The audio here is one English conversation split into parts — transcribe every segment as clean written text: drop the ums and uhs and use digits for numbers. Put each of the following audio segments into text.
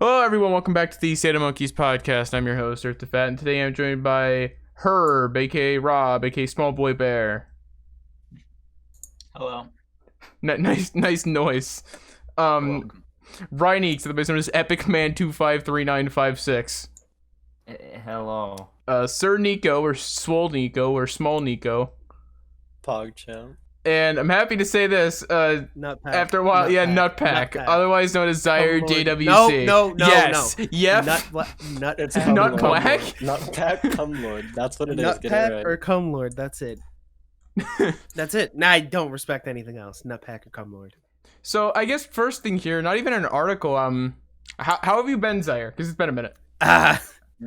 Hello, everyone. Welcome back to the SATAMonkeys podcast. I'm your host, Earth the Fat, and today I'm joined by Herb, aka Rob, aka Small Boy Bear. Hello. Nice noise. Ryan Eeks, the best known as Epic Man 253956. Hello. Sir Nico, or Swole Nico, or Small Nico. PogChamp. And I'm happy to say this, after a while, Nutpack, otherwise known as Zyre JWC. No. Yes. Yep. It's Nutpack? Nutpack, Cumlord. That's what it is. Get it Nutpack right. or Cumlord. That's it. That's it. Nah, I don't respect anything else. Nutpack or Cumlord. So I guess first thing here, not even an article. How have you been, Zyre? Because it's been a minute.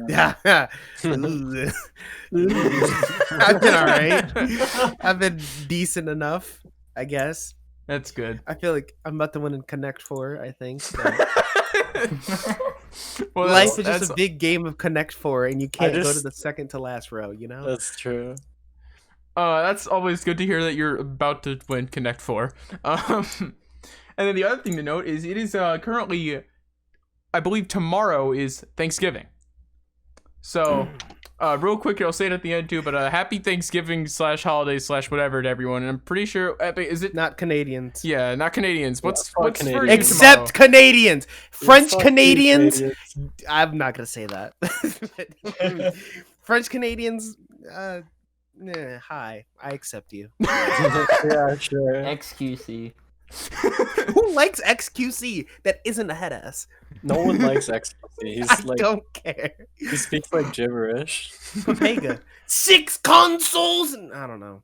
Yeah. I've been alright. I've been decent enough, I guess. That's good. I feel like I'm about to win in Connect 4, I think. So. Well, Life is just a big game of Connect 4, and you can't go to the second to last row, you know? That's true. That's always good to hear that you're about to win Connect 4. And then the other thing to note is it is currently, I believe tomorrow is Thanksgiving. So, real quick, I'll say it at the end too, but happy Thanksgiving / holiday / whatever to everyone. And I'm pretty sure, is it? Not Canadians. Yeah, not Canadians. What's Canadians. for you Except tomorrow? Canadians. French Fuck Canadians. you, I'm not going to say that. French Canadians, hi. I accept you. Yeah, sure. XQC. Who likes XQC that isn't a head ass? No one likes XQC. He's I like, don't care. he speaks like gibberish. Papega. 6 consoles. I don't know.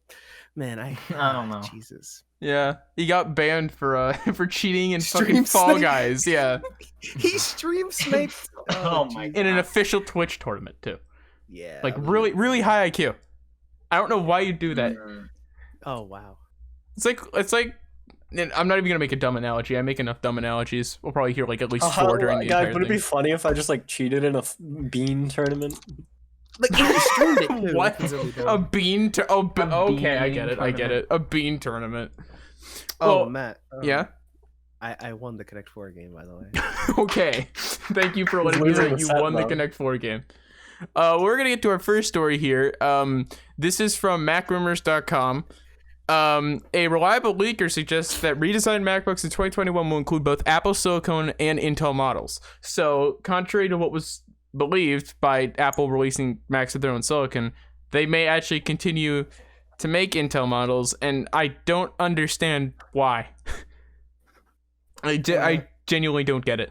Man, I don't know. Jesus. Yeah, he got banned for for cheating and fucking Stream Fall snipe. Guys. Yeah, He stream sniped. Oh my in an official Twitch tournament too. Yeah. Like really high IQ. I don't know why you do that. Oh wow. It's like. And I'm not even gonna make a dumb analogy. I make enough dumb analogies. We'll probably hear like at least 4 during the entire would it be thing. funny if I just like cheated in a bean tournament? Like he streamed it too. What? Which is really dumb. A bean? Okay, I bean get it. tournament. A bean tournament. Oh well, Matt. Yeah. I won the Connect 4 game, by the way. Okay. Thank you for letting me know losing that the you set, won the though. Connect 4 game. We're gonna get to our first story here. This is from MacRumors.com. A reliable leaker suggests that redesigned MacBooks in 2021 will include both Apple Silicon and Intel models. So, contrary to what was believed by Apple releasing Macs with their own silicon, they may actually continue to make Intel models, and I don't understand why. I genuinely don't get it.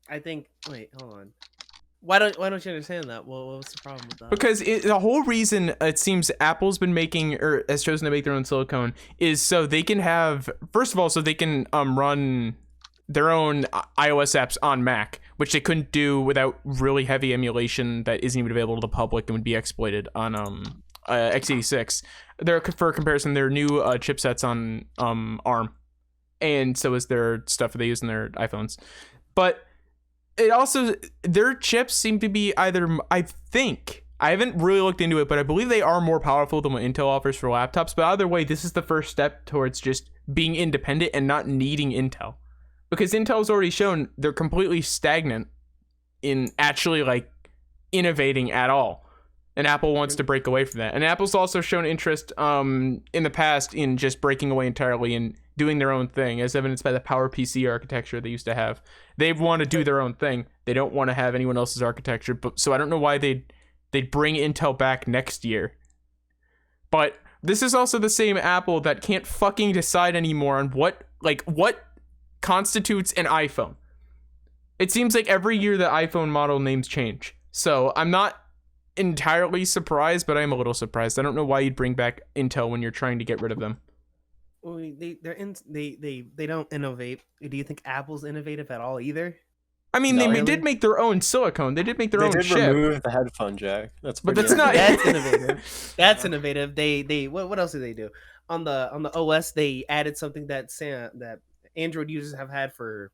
I think. Wait, hold on. Why don't you understand that? Well, what's the problem with that? Because the whole reason it seems Apple's been making or has chosen to make their own silicone is so they can have, first of all, so they can run their own iOS apps on Mac, which they couldn't do without really heavy emulation that isn't even available to the public and would be exploited on x86. For comparison, their new chipsets on ARM, and so is their stuff that they use in their iPhones. But it also, their chips seem to be either, I think, I haven't really looked into it, but I believe they are more powerful than what Intel offers for laptops. But either way, this is the first step towards just being independent and not needing Intel. Because Intel's already shown they're completely stagnant in actually like innovating at all. And Apple wants to break away from that. And Apple's also shown interest in the past in just breaking away entirely and doing their own thing, as evidenced by the PowerPC architecture they used to have. They want to do their own thing. They don't want to have anyone else's architecture. But so I don't know why they'd bring Intel back next year. But this is also the same Apple that can't fucking decide anymore on what constitutes an iPhone. It seems like every year the iPhone model names change. So I'm not entirely surprised, but I'm a little surprised. I don't know why you'd bring back Intel when you're trying to get rid of them. Well, they don't innovate. Do you think Apple's innovative at all either? I mean, No, they did make their own silicone. They did make their They own did chip. remove the headphone jack. That's But pretty that's not- That's innovative. That's innovative. They what else did they do on the OS? They added something that Android users have had for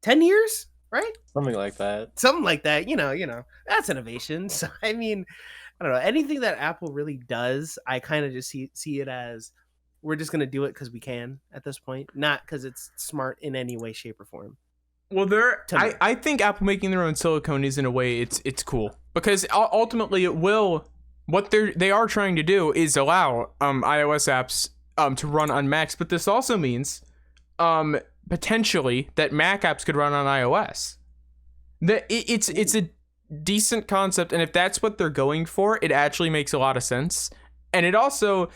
10 years, right? something like that. Something like that. You know, that's innovation. So I mean, I don't know, anything that Apple really does, I kind of just see it as We're just gonna do it because we can at this point, not because it's smart in any way, shape, or form. Well, I think Apple making their own silicone is in a way it's cool because ultimately it will. What they are trying to do is allow iOS apps to run on Macs, but this also means potentially that Mac apps could run on iOS. It's a decent concept, and if that's what they're going for, it actually makes a lot of sense. And it also,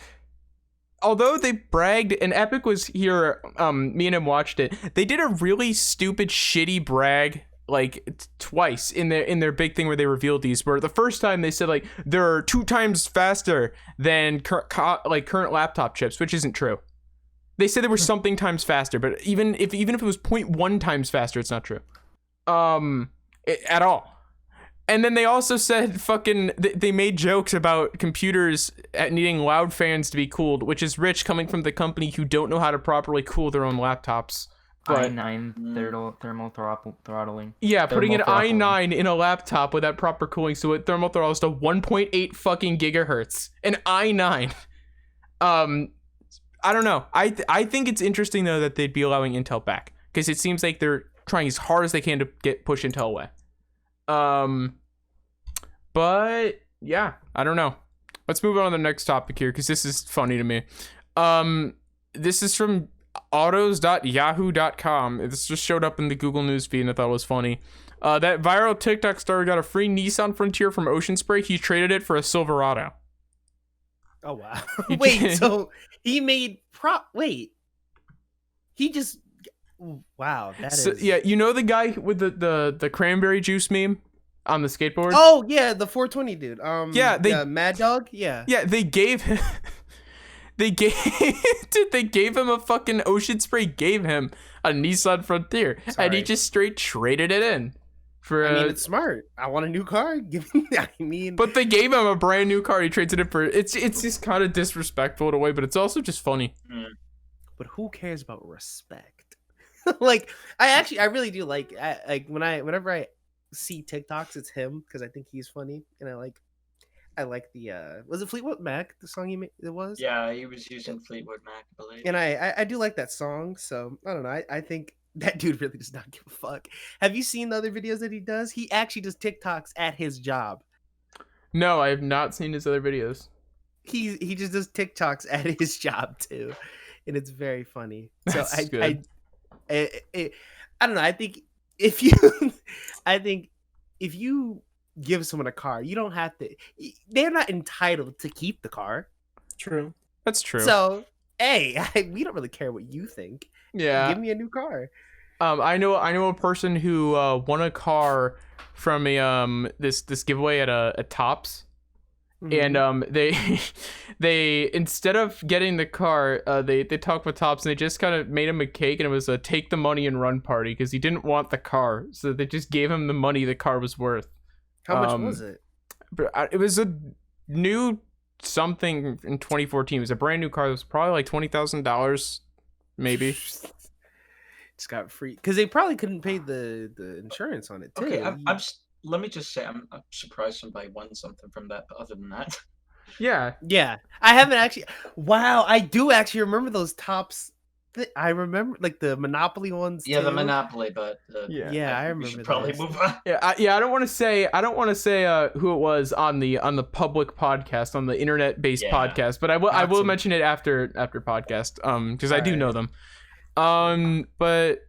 although they bragged, and Epic was here, me and him watched it, they did a really stupid, shitty brag like twice in their big thing where they revealed these, where the first time they said like they're 2 times faster than current laptop chips, which isn't true. They said they were something times faster, but even if it was 0.1 times faster, it's not true at all. And then they also said they made jokes about computers needing loud fans to be cooled, which is rich coming from the company who don't know how to properly cool their own laptops. But i9 thermal throttling. Yeah, putting an i9 in a laptop without proper cooling, so it thermal throttles to 1.8 fucking gigahertz. An i9. I don't know. I think it's interesting though that they'd be allowing Intel back, because it seems like they're trying as hard as they can to push Intel away. But yeah, I don't know. Let's move on to the next topic here, because this is funny to me. This is from autos.yahoo.com. This just showed up in the Google News feed and I thought it was funny. That viral TikTok star got a free Nissan Frontier from Ocean Spray. He traded it for a Silverado. Oh wow. Wait, so he made he just wow, yeah, you know the guy with the cranberry juice meme on the skateboard? Oh yeah, the 420 dude. Yeah, Mad Dog. Yeah. Yeah, they gave him they gave him a fucking Ocean Spray, gave him a Nissan Frontier, and he just straight traded it in for. I mean, it's smart. I want a new car. But they gave him a brand new car. He trades it in for. It's just kind of disrespectful in a way, but it's also just funny. But who cares about respect? Like, I really do like whenever I see TikToks, it's him because I think he's funny, and I like the was it Fleetwood Mac, the song he made? It was, yeah, he was using Fleetwood Mac, I believe. And I do like that song, so I don't know, I think that dude really does not give a fuck. Have you seen the other videos that he does? He actually does TikToks at his job. No, I have not seen his other videos. He just does TikToks at his job too, and it's very funny. So That's good. I don't know, I think if you give someone a car, you don't have to, they're not entitled to keep the car. True. That's true. So we don't really care what you think. Yeah, give me a new car. I know a person who won a car from a this giveaway at a Tops. And they instead of getting the car, they talked with Tops and they just kind of made him a cake, and it was a take the money and run party because he didn't want the car, so they just gave him the money the car was worth. How much was it? It was a new something in 2014. It was a brand new car. It was probably like $20,000, maybe. Just got free because they probably couldn't pay the insurance on it too. Okay, let me just say I'm surprised somebody won something from that. But other than that, yeah, I haven't actually. Wow, I do actually remember those Tops. I remember like the Monopoly ones. Yeah, too. the Monopoly, but I remember. We should probably move on. Yeah, I don't want to say who it was on the public podcast, on the internet-based podcast, but I will mention it after podcast because I do know them. But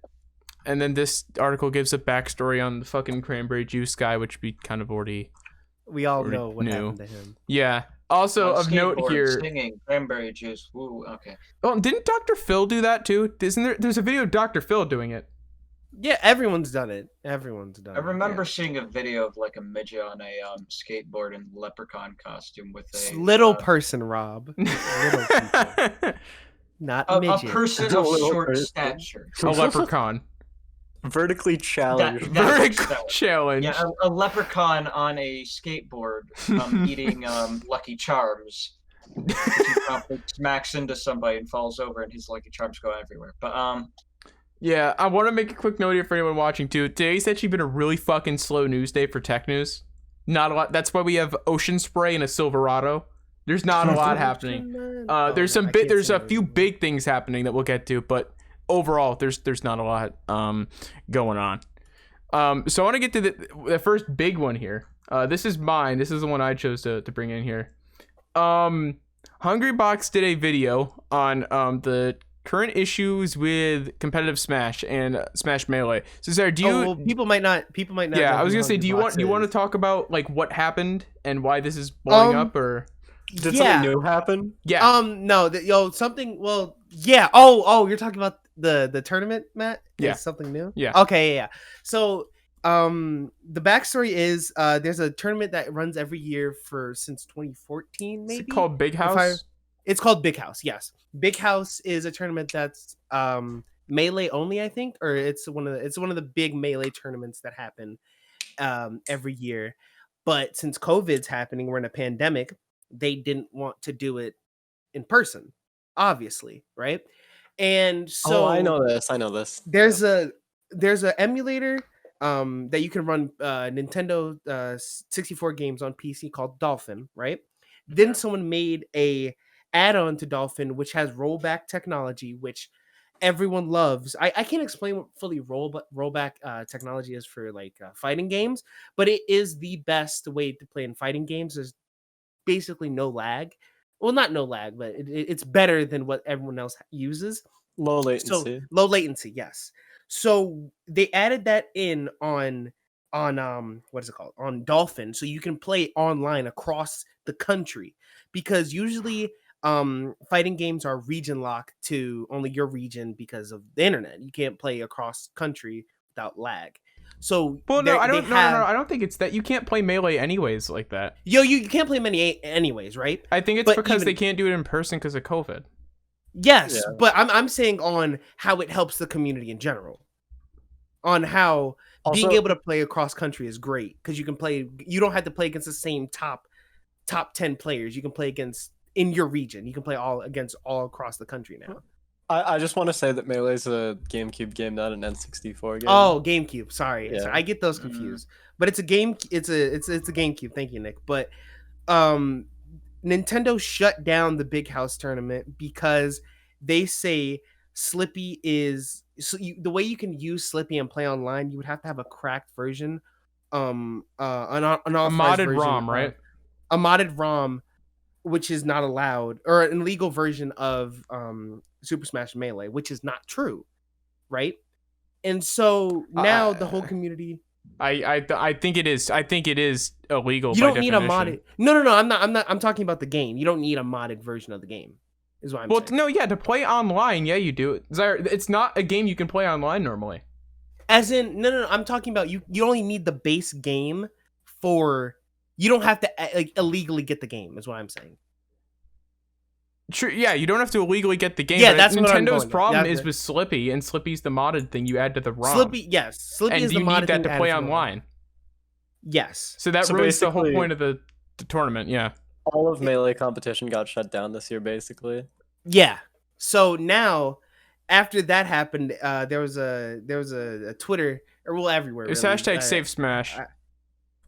and then this article gives a backstory on the fucking cranberry juice guy, which we kind of we all know what happened to him. Yeah. Also of note here, singing cranberry juice. Ooh, okay. Oh, didn't Dr. Phil do that too? There's a video of Dr. Phil doing it. Yeah, everyone's done it. I remember seeing a video of like a midget on a skateboard in leprechaun costume with a little person, Rob. Little people. Not a midget. A person of short stature. A leprechaun. Vertically challenged. Vertical challenge. Yeah, a leprechaun on a skateboard eating Lucky Charms. He probably smacks into somebody and falls over, and his Lucky Charms go everywhere. But yeah, I want to make a quick note here for anyone watching too. Today's actually been a really fucking slow news day for tech news. Not a lot. That's why we have Ocean Spray and a Silverado. There's not a lot happening. There's a few big things happening that we'll get to, but overall, there's not a lot going on. So I want to get to the first big one here. This is mine. This is the one I chose to bring in here. HungryBox did a video on the current issues with competitive Smash and Smash Melee. So Sarah, do you? People might not. Yeah, I was gonna say, do you want to talk about like what happened and why this is blowing up, or did something new happen? Yeah. No. Something. Well, yeah. Oh, you're talking about the tournament, Matt? Yeah. Is something new? Yeah. Okay. Yeah. So, the backstory is there's a tournament that runs every year since 2014, maybe. Is it called Big House? It's called Big House. Yes, Big House is a tournament that's Melee only, I think, or it's one of the big Melee tournaments that happen every year. But since COVID's happening, we're in a pandemic. They didn't want to do it in person, obviously, right? And so I know this. There's a emulator that you can run Nintendo 64 games on PC called Dolphin, right? Then someone made a add-on to Dolphin which has rollback technology, which everyone loves. I can't explain what fully rollback technology is for like fighting games, but it is the best way to play in fighting games. There's basically no lag. Well, not no lag, but it's better than what everyone else uses. Low latency. So low latency, yes. So they added that in on what is it called? On Dolphin, so you can play online across the country, because usually fighting games are region locked to only your region because of the internet. You can't play across country without lag. So I don't think it's that. You can't play Melee anyways like that. You can't play many anyways, right? I think it's because they can't do it in person because of COVID. Yes, yeah. But I'm saying on how it helps the community in general. On how also, being able to play across country is great, because you can play. You don't have to play against the same top 10 players. You can play against in your region. You can play all across the country now. I just want to say that Melee is a GameCube game, not an N64 game. Oh, GameCube. Sorry, I get those confused. But it's a game. It's a GameCube. Thank you, Nick. But Nintendo shut down the Big House tournament because they say Slippy is the way you can use Slippy and play online. You would have to have a cracked version, an modded version, ROM, right? A modded ROM, which is not allowed, or an illegal version of Super Smash Melee, which is not true, right? And so now the whole community. I think it is. I think it is illegal. You don't need a modded. No. I'm not. I'm talking about the game. You don't need a modded version of the game. Is what I'm saying. No, yeah, to play online, yeah, you do. It's not a game you can play online normally. As in, no. I'm talking about you only need the base game for. You don't have to like illegally get the game. Is what I'm saying. True. Yeah, you don't have to illegally get the game. Yeah, that's Nintendo's problem is with Slippy, and Slippy's the modded thing you add to the ROM. Slippy is the modded thing. And you need that to play online. Yes. So that ruins the whole point of the tournament. Yeah. All of Melee competition got shut down this year, basically. Yeah. So now, after that happened, there was a Twitter, or well, everywhere. It's really. hashtag Save Smash.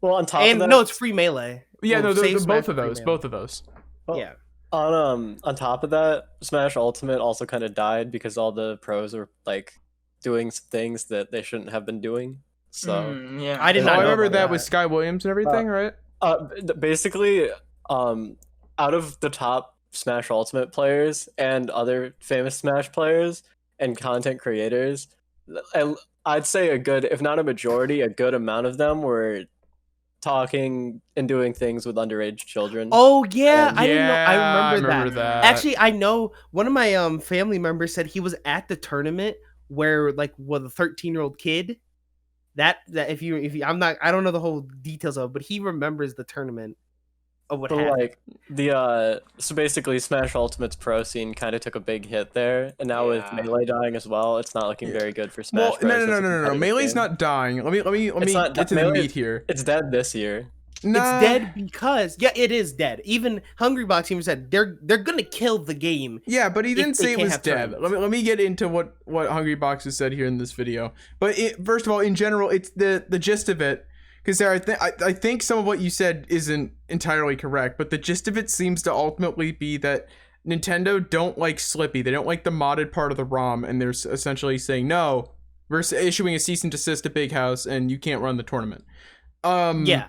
Well, on top of that, no, it's free Melee. Yeah, well, both of those. Well, yeah. On top of that, Smash Ultimate also kind of died because all the pros were like doing things that they shouldn't have been doing. So yeah, I did not. I remember that with Sky Williams and everything, right? Basically, out of the top Smash Ultimate players and other famous Smash players and content creators, I'd say a good, if not a majority, a good amount of them were talking and doing things with underage children. Oh yeah, I didn't know. I remember that. Actually, I know one of my family members said he was at the tournament where the 13-year-old kid. That if you I don't know the whole details of it, but he remembers the tournament of what happened. So basically Smash Ultimate's pro scene kind of took a big hit there, and now with Melee dying as well, it's not looking very good for Smash. Well, no. Melee's not dying. Let me get to the meat here. It's dead this year. Nah. It's dead because it is dead. Even HungryBox even said they're gonna kill the game. Yeah, but he didn't say it was dead. Let me get into what HungryBox has said here in this video. But first of all, in general, it's the gist of it Because I think some of what you said isn't entirely correct, but the gist of it seems to ultimately be that Nintendo don't like Slippy. They don't like the modded part of the ROM, and they're essentially saying, no, we're issuing a cease and desist to Big House, and you can't run the tournament. Yeah.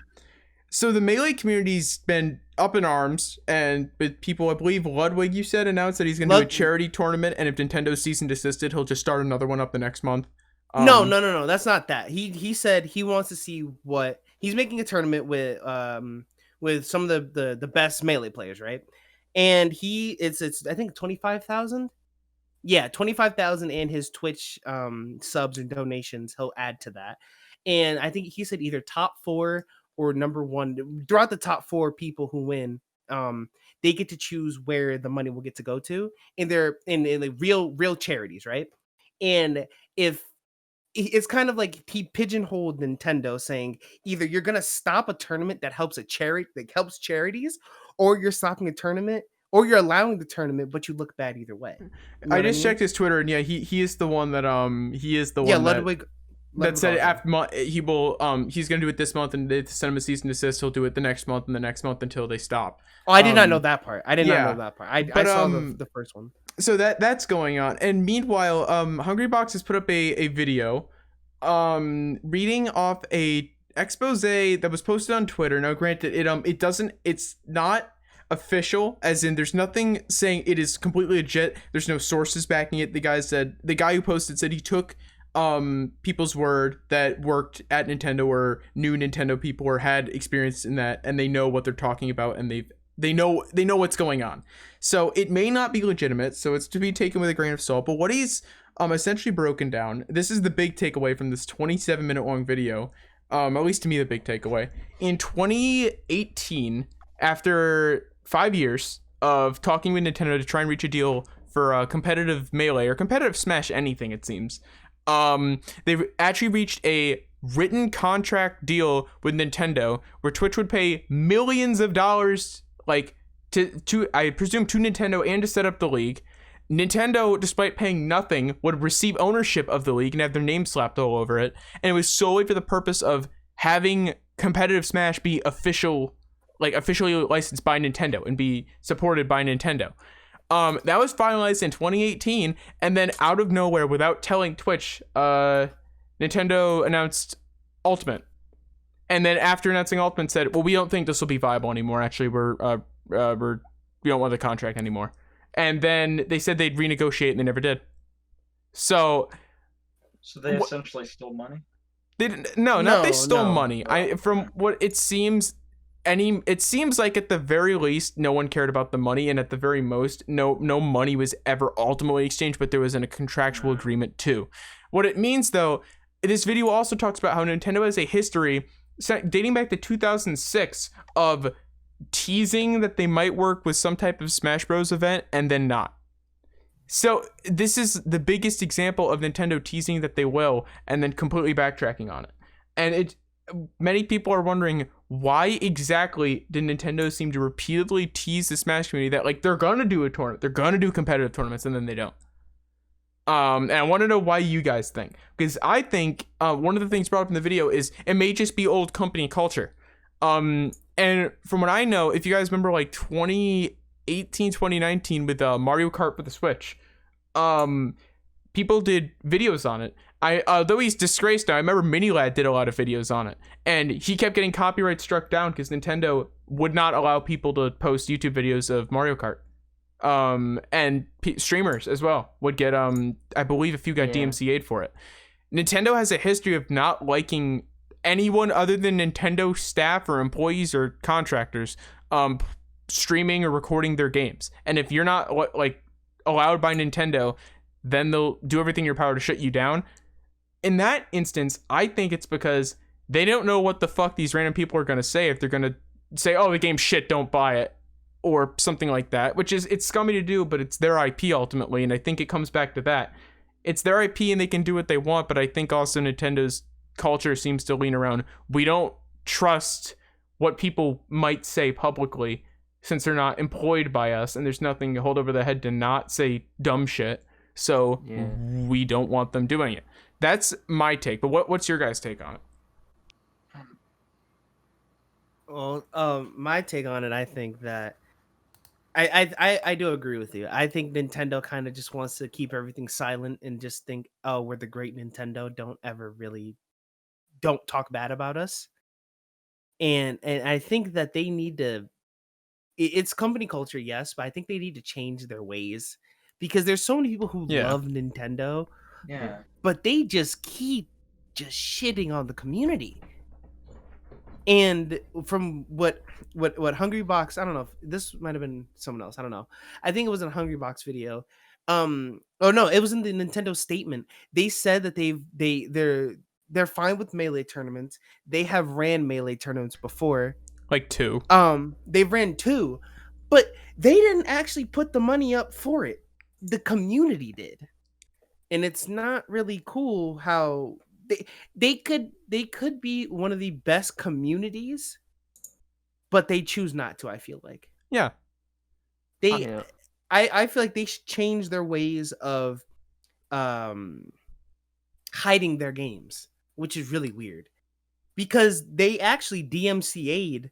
So the Melee community's been up in arms, and with people, I believe Ludwig, you said, announced that he's going to do a charity tournament, and if Nintendo cease and desisted, he'll just start another one up the next month. No. That's not that. He said he wants to see what he's making a tournament with some of the best Melee players, right? And it's I think 25,000. Yeah, 25,000, and his Twitch subs and donations he'll add to that. And I think he said either top 4 or number 1 throughout the top 4 people who win. They get to choose where the money will get to go to, and they're in like real charities, right? And if it's kind of like he pigeonholed Nintendo, saying either you're gonna stop a tournament that helps helps charities, or you're stopping a tournament, or you're allowing the tournament, but you look bad either way. You know I just checked his Twitter, and yeah, he is the one that Ludwig that said after he's gonna do it this month, and they send him a cease and desist. He'll do it the next month and the next month until they stop. Oh, I did not know that part. I saw the first one. So that's going on, and meanwhile, HungryBox has put up a video, reading off a expose that was posted on Twitter. Now, granted, it's not official, as in there's nothing saying it is completely legit. There's no sources backing it. The guy who posted said he took people's word that worked at Nintendo or knew Nintendo people or had experience in that, and they know what they're talking about, and they know what's going on. So it may not be legitimate, so it's to be taken with a grain of salt. But what he's essentially broken down, this is the big takeaway from this 27-minute long video, at least to me the big takeaway. In 2018, after 5 years of talking with Nintendo to try and reach a deal for competitive Melee or competitive Smash anything, it seems, they've actually reached a written contract deal with Nintendo where Twitch would pay millions of dollars, like to I presume to Nintendo and to set up the league. Nintendo, despite paying nothing, would receive ownership of the league and have their name slapped all over it, and it was solely for the purpose of having competitive Smash be officially licensed by Nintendo and be supported by Nintendo. That was finalized in 2018, and then out of nowhere, without telling Twitch, Nintendo announced Ultimate. And then after announcing Ultimate, said, "Well, we don't think this will be viable anymore. Actually, we don't want the contract anymore." And then they said they'd renegotiate, and they never did. So they essentially stole money? They stole money. From what it seems, it seems like at the very least, no one cared about the money, and at the very most, no money was ever ultimately exchanged, but there was a contractual agreement too. What it means, though, this video also talks about how Nintendo has a history dating back to 2006 of teasing that they might work with some type of Smash Bros. Event and then not. So this is the biggest example of Nintendo teasing that they will and then completely backtracking on it. And many people are wondering, why exactly did Nintendo seem to repeatedly tease the Smash community that like they're gonna do a tournament, they're gonna do competitive tournaments, and then they don't. And I want to know why you guys think, because I think one of the things brought up in the video is it may just be old company culture. And from what I know, if you guys remember like 2018, 2019 with Mario Kart for the Switch, people did videos on it. Though he's disgraced now, I remember Minilad did a lot of videos on it, and he kept getting copyright struck down because Nintendo would not allow people to post YouTube videos of Mario Kart. And streamers as well would get I believe a few got DMCA'd for it. Nintendo has a history of not liking anyone other than Nintendo staff or employees or contractors streaming or recording their games. And if you're not like allowed by Nintendo, then they'll do everything in your power to shut you down. In that instance, I think it's because they don't know what the fuck these random people are going to say. If they're going to say, oh, the game's shit, don't buy it, or something like that, which is, it's scummy to do, but it's their IP ultimately. And I think it comes back to that. It's their IP and they can do what they want. But I think also Nintendo's culture seems to lean around, we don't trust what people might say publicly since they're not employed by us, and there's nothing to hold over their head to not say dumb shit. So we don't want them doing it. That's my take. But what's your guys' take on it? Well, my take on it, I think that I do agree with you. I think Nintendo kind of just wants to keep everything silent and just think, oh, we're the great Nintendo. Don't talk bad about us. And I think that they need to. It's company culture, yes, but I think they need to change their ways because there's so many people who Yeah. love Nintendo, Yeah. but they just keep just shitting on the community. And from what HungryBox, I don't know if this might have been someone else, I don't know. I think it was in a HungryBox video. Oh no, it was in the Nintendo statement. They said that they're fine with melee tournaments. They have ran melee tournaments before. Like 2. They've ran 2, but they didn't actually put the money up for it. The community did. And it's not really cool how they could be one of the best communities, but they choose not to. I feel like Yeah. they Yeah. I feel like they should change their ways of hiding their games, which is really weird because they actually DMCA'd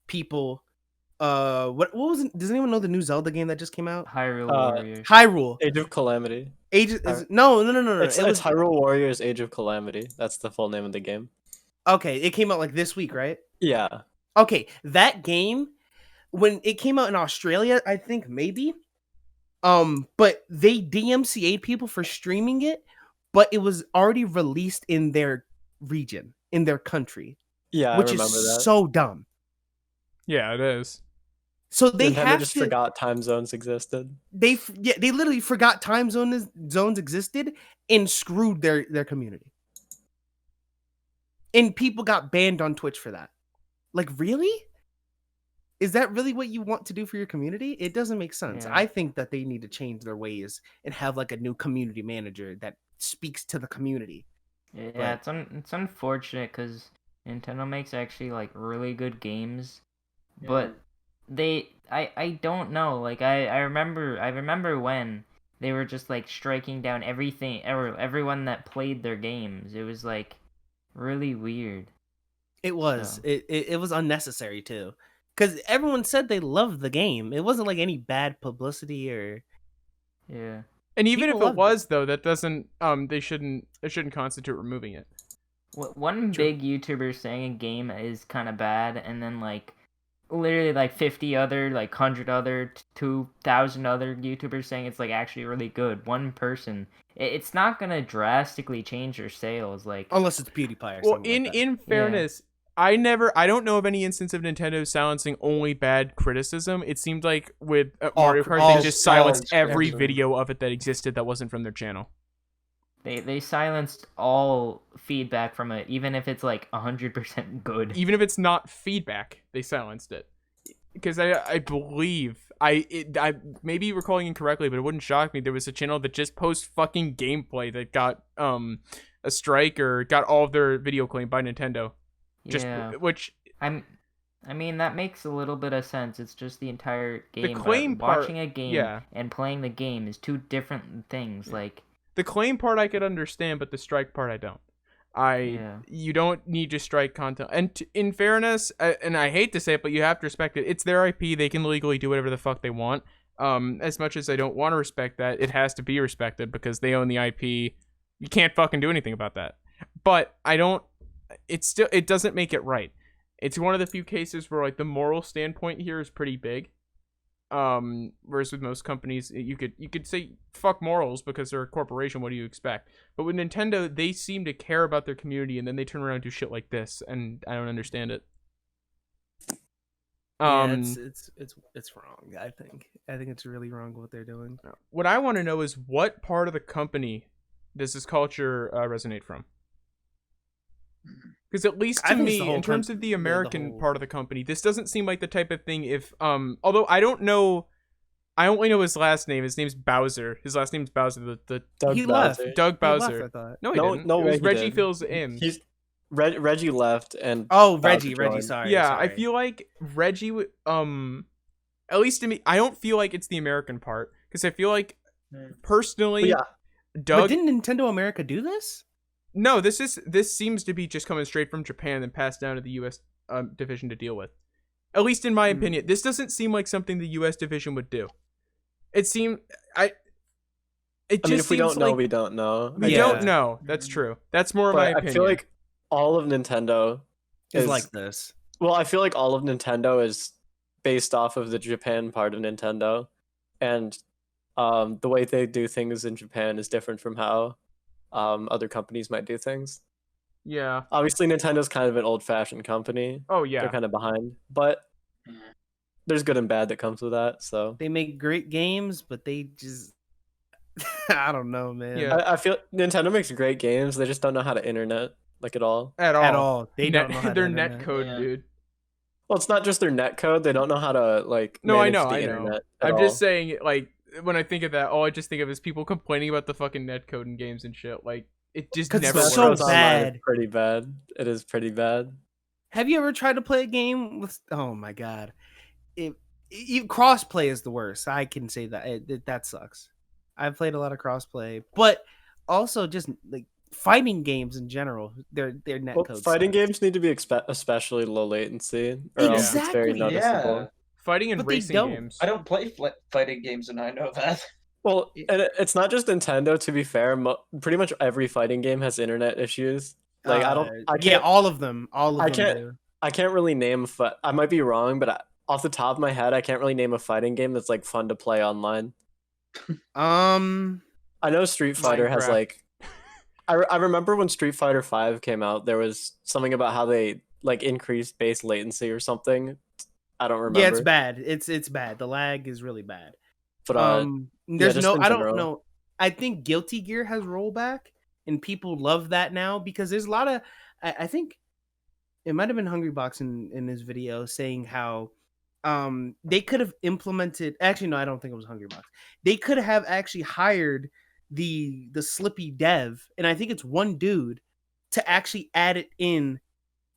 people. What was it? Does anyone know the new Zelda game that just came out? Hyrule Uh, Warriors. Hyrule. Age of Calamity. No. It's Hyrule Warriors Age of Calamity. That's the full name of the game. Okay, it came out like this week, right? Yeah. Okay, that game when it came out in Australia, I think maybe. But they DMCA'd people for streaming it, but it was already released in their region, in their country, Yeah, which I is remember that. so dumb. Yeah, it is. So they Nintendo have just to, forgot time zones existed. they literally forgot zones existed and screwed their community. And people got banned on Twitch for that. Like, really? Is that really what you want to do for your community? It doesn't make sense. Yeah. I think that they need to change their ways and have like a new community manager that speaks to the community. Yeah, it's unfortunate because Nintendo makes actually like really good games, but I don't know. Like I remember when they were just like striking down everyone that played their games. It was like really weird. It was. So. It was unnecessary too. Because everyone said they loved the game. It wasn't like any bad publicity or. Yeah. And even People if it loved was though, that doesn't it shouldn't constitute removing it. One big YouTuber saying a game is kind of bad, and then like literally like 50 other, like 100 other, 2,000 other YouTubers saying it's like actually really good. One person, it's not gonna drastically change your sales, like Unless it's PewDiePie or Well, something like that. in fairness, I don't know of any instance of Nintendo silencing only bad criticism. It seemed like with Mario Kart, they just silenced every criticism. video of it that existed that wasn't from their channel. they silenced all feedback from it, even if it's like 100% good. Even if it's not feedback, they silenced it. Because I believe I may be recalling incorrectly, but it wouldn't shock me. There was a channel that just posts fucking gameplay that got a strike or got all of their video claimed by Nintendo. Just which I mean that makes a little bit of sense. It's just the entire game. The claim part, watching a game and playing the game is two different things. Like the claim part I could understand, but the strike part I don't. You don't need to strike content. And in fairness, and I hate to say it, but you have to respect it. It's their IP. They can legally do whatever the fuck they want. As much as I don't want to respect that, it has to be respected because they own the IP. You can't fucking do anything about that. But it doesn't make it right. It's one of the few cases where like the moral standpoint here is pretty big. Whereas with most companies, you could say fuck morals because they're a corporation. What do you expect? But with Nintendo, they seem to care about their community, and then they turn around and do shit like this, and I don't understand it. It's wrong. I think it's really wrong what they're doing. What I want to know is what part of the company does this culture resonate from? Because at least to me, in terms of the American part of the company, this doesn't seem like the type of thing. If although I don't know, I only know his last name. His name's Bowser. His last name's Bowser. He left. Doug Bowser. He left, I thought. No, he didn't. No it was way he Reggie did. fills in. Reggie left and Reggie. joined. Sorry. Yeah, sorry. I feel like Reggie. At least to me, I don't feel like it's the American part because I feel like personally, Doug. But didn't Nintendo America do this? No, this seems to be just coming straight from Japan and passed down to the U.S. division to deal with. At least in my opinion, this doesn't seem like something the U.S. division would do. It seems It I mean, just if we seems don't know, like we don't know. we Yeah. don't know. That's true. That's more of my But opinion. I feel like all of Nintendo It's like this. Well, I feel like all of Nintendo is based off of the Japan part of Nintendo, and the way they do things in Japan is different from how other companies might do things. Yeah. Obviously, Nintendo's kind of an old-fashioned company. Oh They're yeah. kind of behind, but there's good and bad that comes with that. So They make great games, but they just I don't know, man. Yeah. I feel Nintendo makes great games. They just don't know how to internet like at all. At all. At all. They don't know how to their internet. net code, Yeah. dude. Well, it's not just their net code. They don't know how to like No, I manage know, the I know. internet at I'm all. just saying, like, when I think of that, all I just think of is people complaining about the fucking net code in games and shit. Like, it just 'Cause never it's works. so Smash Bros. Online bad. is pretty bad. It is pretty bad. Have you ever tried to play a game with? Oh my god, crossplay is the worst. I can say that that sucks. I've played a lot of crossplay, but also just like fighting games in general. Their net Well, code. fighting sucks. games need to be especially low latency, or else it's very Exactly. noticeable. Yeah. Fighting and But they racing don't. games. I don't play fighting games, and I know that. Well, and it's not just Nintendo. To be fair, pretty much every fighting game has internet issues. Like I Yeah, can't, all of them. All of I them. can't- do. I can't really name. I might be wrong, but off the top of my head, I can't really name a fighting game that's like fun to play online. I know Street Fighter has Minecraft. like. I remember when Street Fighter 5 came out, there was something about how they like increased base latency or something. I don't remember. Yeah, it's bad. It's bad. The lag is really bad. But There's just no. in I don't general. know. I think Guilty Gear has rollback, and people love that now because there's a lot of. I think it might have been HungryBox in his video saying how they could have implemented. Actually, no, I don't think it was HungryBox. They could have actually hired the Slippy dev, and I think it's one dude to actually add it in,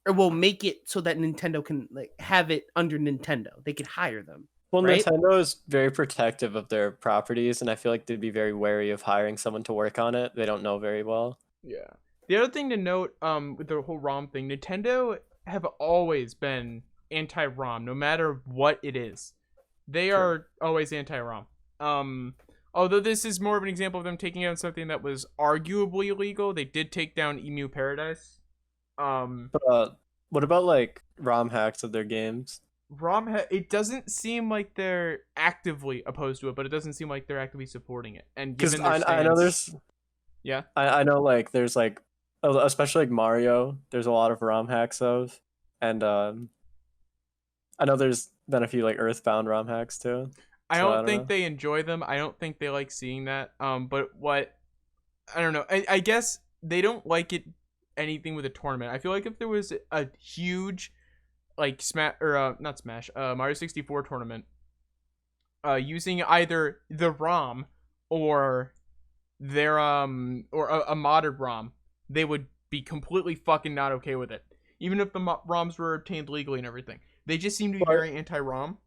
or will make it so that Nintendo can like have it under Nintendo. They could hire them. Well, right? Nintendo is very protective of their properties, and I feel like they'd be very wary of hiring someone to work on it. They don't know very well. Yeah. The other thing to note, with the whole ROM thing, Nintendo have always been anti-ROM, no matter what it is. They are always anti-ROM. Although this is more of an example of them taking down something that was arguably illegal, they did take down Emu Paradise. But what about like ROM hacks of their games? It doesn't seem like they're actively opposed to it, but it doesn't seem like they're actively supporting it. And Because given their I know stance- there's, yeah, I know like there's like, especially like Mario, there's a lot of ROM hacks of, and I know there's been a few like Earthbound ROM hacks too. I So, don't think know. they enjoy them. I don't think they like seeing that. But what I don't know. I guess they don't like it anything with a tournament. I feel like if there was a huge like Mario 64 tournament using either the ROM or their or a modded ROM, they would be completely fucking not okay with it. Even if the ROMs were obtained legally and everything. They just seem to be very anti-ROM.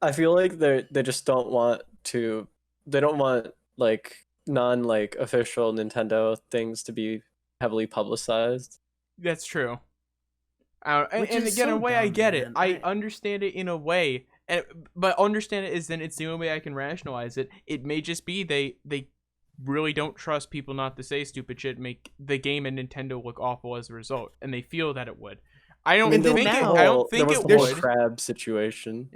I feel like they just don't want to. They don't want like non like official Nintendo things to be heavily publicized. That's true. And Which again, is in a so way, I dumb, get it. man. I understand it in a way, but understand it is then it's the only way I can rationalize it. It may just be they really don't trust people not to say stupid shit, make the game and Nintendo look awful as a result, and they feel that it would. I don't Until think now- I don't think there it was the whole would. crab situation.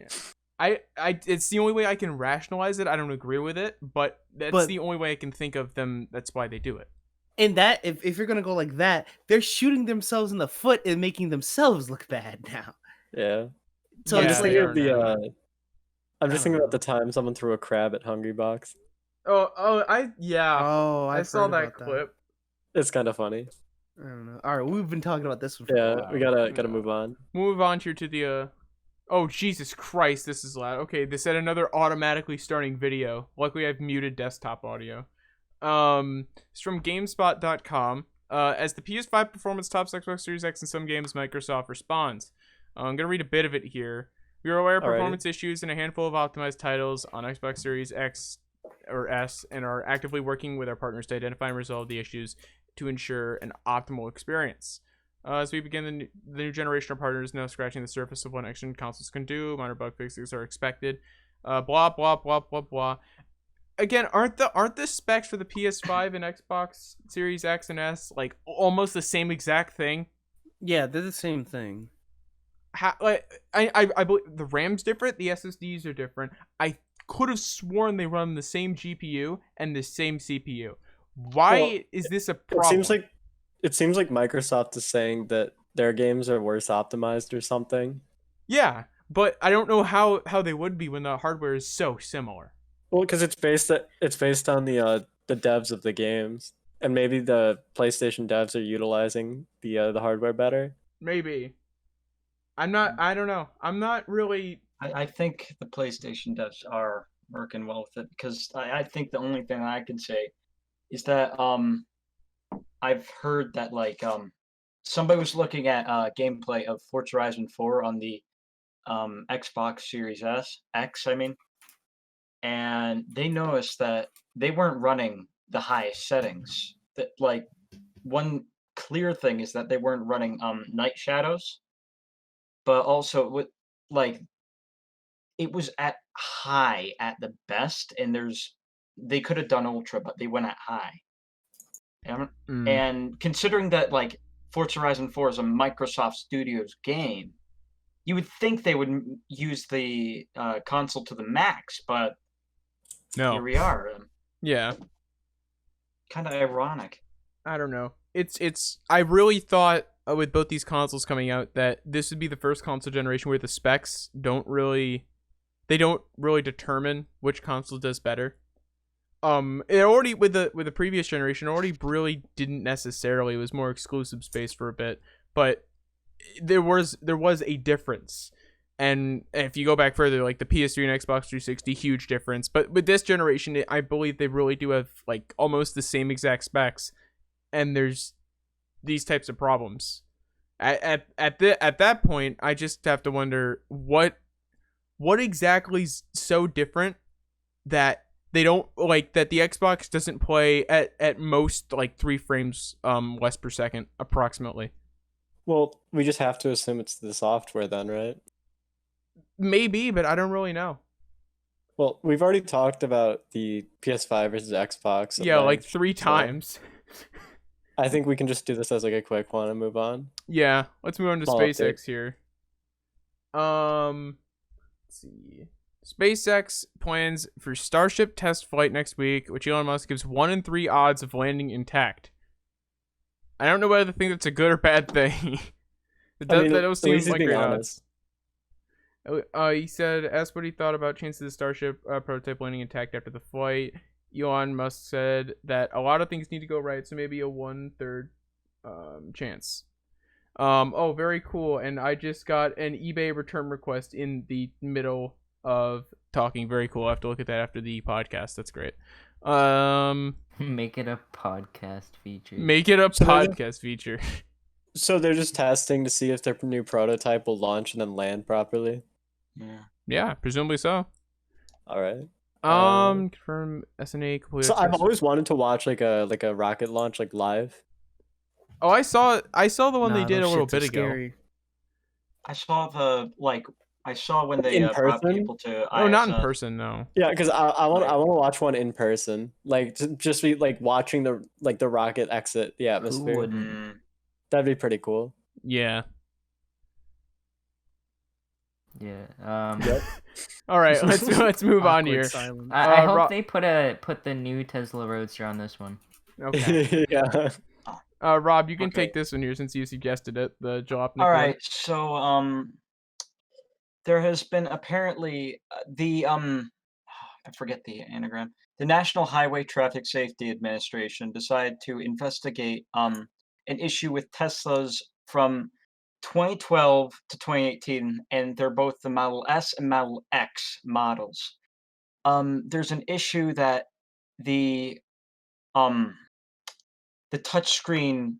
I it's the only way I can rationalize it. I don't agree with it, but that's But- the only way I can think of them. That's why they do it. And that if you're gonna go like that, they're shooting themselves in the foot and making themselves look bad now. Yeah. So Yeah, I'm it's just like they thinking are of now. I'm just I thinking don't about the time someone threw a crab at HungryBox. I I saw that clip. It's kind of funny. I don't know. All right, we've been talking about this one for a Yeah, while. we gotta Yeah. move on. Move on here to the oh Jesus Christ, this is loud. Okay, they said another automatically starting video. Luckily I've muted desktop audio. It's from GameSpot.com. As the PS5 performance tops Xbox Series X in some games, Microsoft responds. I'm gonna read a bit of it here. We are aware of Alrighty. performance issues in a handful of optimized titles on Xbox Series X or S and are actively working with our partners to identify and resolve the issues to ensure an optimal experience. As we begin the new generation of partners, now scratching the surface of what next-gen consoles can do. Minor bug fixes are expected. Blah blah blah blah blah. Again, aren't the specs for the PS5 and Xbox Series X and S like almost the same exact thing? Yeah, they're the same thing. I believe the RAM's different, the SSDs are different. I could have sworn they run the same GPU and the same CPU. Why is this a problem? It seems like Microsoft is saying that their games are worse optimized or something. Yeah, but I don't know how they would be when the hardware is so similar. Well, because it's based on the devs of the games, and maybe the PlayStation devs are utilizing the hardware better. Maybe. I don't know. I'm not really. I think the PlayStation devs are working well with it because I think the only thing I can say is that I've heard that like somebody was looking at gameplay of Forza Horizon 4 on the Xbox Series X, I mean, and they noticed that they weren't running the highest settings. That like one clear thing is that they weren't running night shadows, but also with like it was at high at the best, and they could have done ultra, but they went at high. And considering that like Forza Horizon 4 is a Microsoft Studios game, you would think they would use the console to the max, but No. here we are. Yeah. Kind of ironic. I don't know. It's. I really thought with both these consoles coming out that this would be the first console generation where the specs don't really determine which console does better. It already with the previous generation already really didn't necessarily. It was more exclusive space for a bit, but there was a difference. And if you go back further, like the PS3 and Xbox 360, huge difference. But with this generation, I believe they really do have like almost the same exact specs, and there's these types of problems. At that point, I just have to wonder what exactly is so different that they don't like that the Xbox doesn't play at most like 3 frames less per second approximately. Well, we just have to assume it's the software then, right? Maybe, but I don't really know. Well, we've already talked about the PS5 versus Xbox. Yeah, like 3 times. I think we can just do this as like a quick one and move on. Yeah, let's move on to Small SpaceX update. here. Let's see. SpaceX plans for Starship test flight next week, which Elon Musk gives 1 in 3 odds of landing intact. I don't know whether to think that's a good or bad thing. That don't seem like great odds. He said, asked what he thought about chances of the Starship prototype landing intact after the flight. Elon Musk said that a lot of things need to go right, so maybe a 1/3 chance. Oh, very cool. And I just got an eBay return request in the middle of talking. Very cool. I have to look at that after the podcast. That's great. Make it a podcast feature. Make it a podcast feature. So they're just testing to see if their new prototype will launch and then land properly. Yeah, presumably so. All right. Confirm SNA completely. So I've always wanted to watch like a rocket launch like live. Oh, I saw the one they did a little bit ago. Scary. I saw when they In brought person? people to Oh, not in ISS. person, no. Yeah, because I want to watch one in person, like to just be like watching the rocket exit the atmosphere. wouldn't? That'd be pretty cool. Yeah. Yeah. Yep. All right, let's move on here. Silence. I hope they put the new Tesla Roadster on this one. Okay. Yeah. Rob, you can Okay. take this one here since you suggested it. The Jalopnik. All right, so there has been apparently I forget the anagram. The National Highway Traffic Safety Administration decided to investigate an issue with Teslas from 2012 to 2018, and they're both the Model S and Model X models. There's an issue that the touchscreen,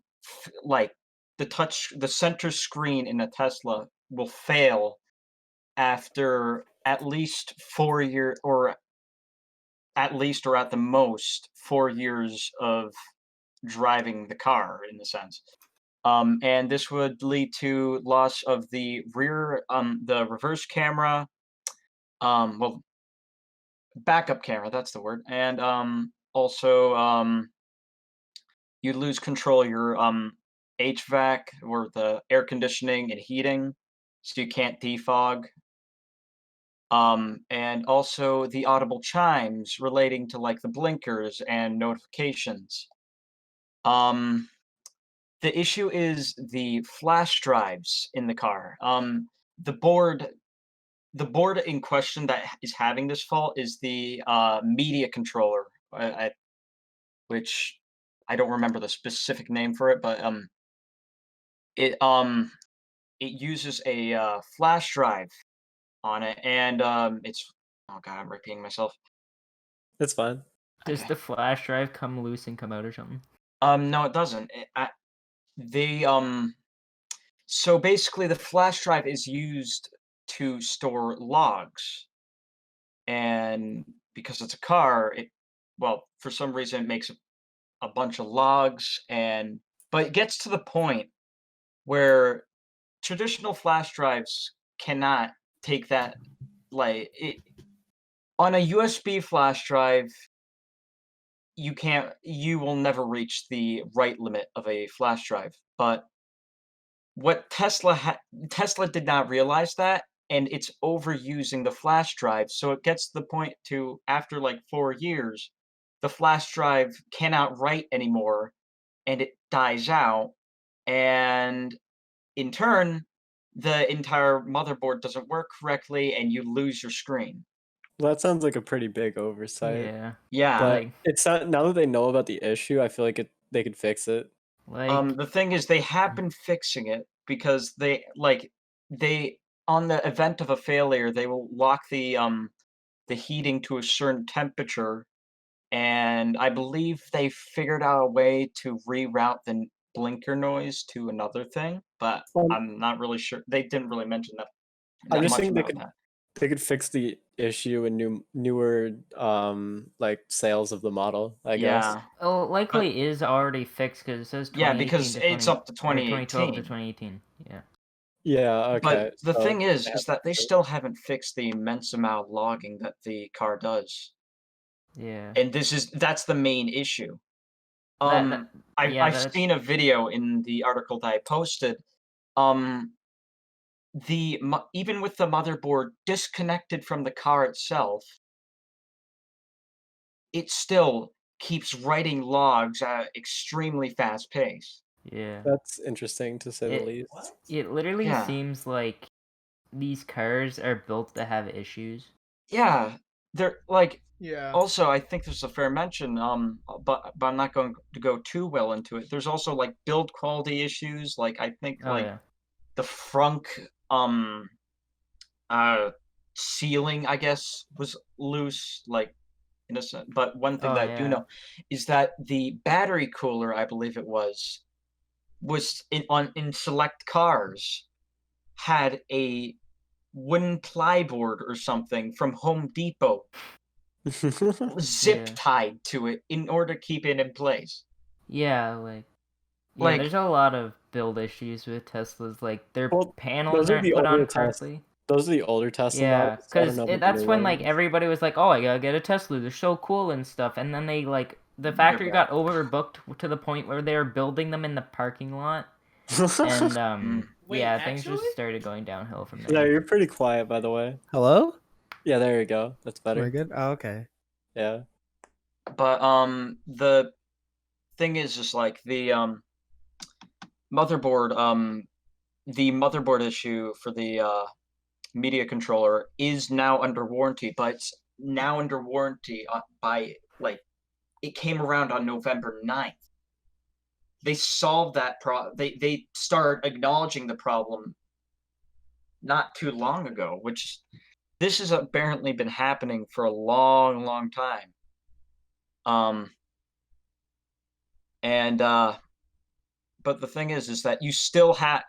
the center screen in a Tesla will fail after at least 4 years, or at the most 4 years of driving the car, in a sense. And this would lead to loss of the reverse camera, well, backup camera, that's the word, and also you'd lose control of your HVAC, or the air conditioning and heating, so you can't defog. And also the audible chimes relating to like the blinkers and notifications. The issue is the flash drives in the car. The board in question that is having this fault is the media controller, which I don't remember the specific name for it, but it uses a flash drive on it, and it's, oh god, I'm repeating myself. It's fine. Does Okay. the flash drive come loose and come out or something? No, it doesn't. So basically, the flash drive is used to store logs, and because it's a car, well, for some reason, it makes a bunch of logs, but it gets to the point where traditional flash drives cannot take that, like, on a USB flash drive, you will never reach the write limit of a flash drive. But what Tesla did not realize that, and it's overusing the flash drive, so it gets to the point to, after like 4 years, the flash drive cannot write anymore, and it dies out, and in turn, the entire motherboard doesn't work correctly, and you lose your screen. Well, that sounds like a pretty big oversight. Yeah. Yeah. But Like- it's not, now that they know about the issue, I feel like they could fix it. Like, The thing is, they have been fixing it because they on the event of a failure, they will lock the heating to a certain temperature, and I believe they figured out a way to reroute the blinker noise to another thing, but I'm not really sure. They didn't really mention that. I'm just much saying about they could fix the issue in newer like sales of the model, I guess. Yeah. oh, likely is already fixed because it says 2018 Yeah, because to it's up to 2012 to 2018. 2018. Yeah. Yeah, okay. But the so thing is they have that they to- still haven't fixed the immense amount of logging that the car does. Yeah. And that's the main issue. That- yeah, I've that's- seen a video in the article that I posted. Even with the motherboard disconnected from the car itself, it still keeps writing logs at an extremely fast pace. Yeah. That's interesting to say the least. It literally Yeah. seems like these cars are built to have issues. Yeah, they're like. Yeah. Also, I think there's a fair mention, but I'm not going to go too well into it. There's also like build quality issues. Like I think Oh yeah. the frunk ceiling, I guess, was loose, like innocent. But one thing Oh, that I do yeah. know is that the battery cooler, I believe it was in select cars had a wooden plyboard or something from Home Depot zip Yeah. tied to it in order to keep it in place. Yeah, yeah, Like- there's a lot of build issues with Teslas. Like their Well, panels those are aren't the put on older Teslas. correctly. Those are the older Tesla Yeah, models. I don't because know about the that's new when like ones. everybody was like, "Oh, I gotta get a Tesla. They're so cool and stuff." And then they like the factory got overbooked to the point where they were building them in the parking lot, and Wait, yeah, things actually? just started going downhill from Yeah, there. you're pretty quiet, by the way. Hello? Yeah, there you go. That's Am I better. good? Oh, okay. Yeah. But the thing is just like the motherboard issue for the media controller is now under warranty, but it's now under warranty by like it came around on November 9th. They solved that they started acknowledging the problem not too long ago, which this has apparently been happening for a long, long time. But the thing is that you still have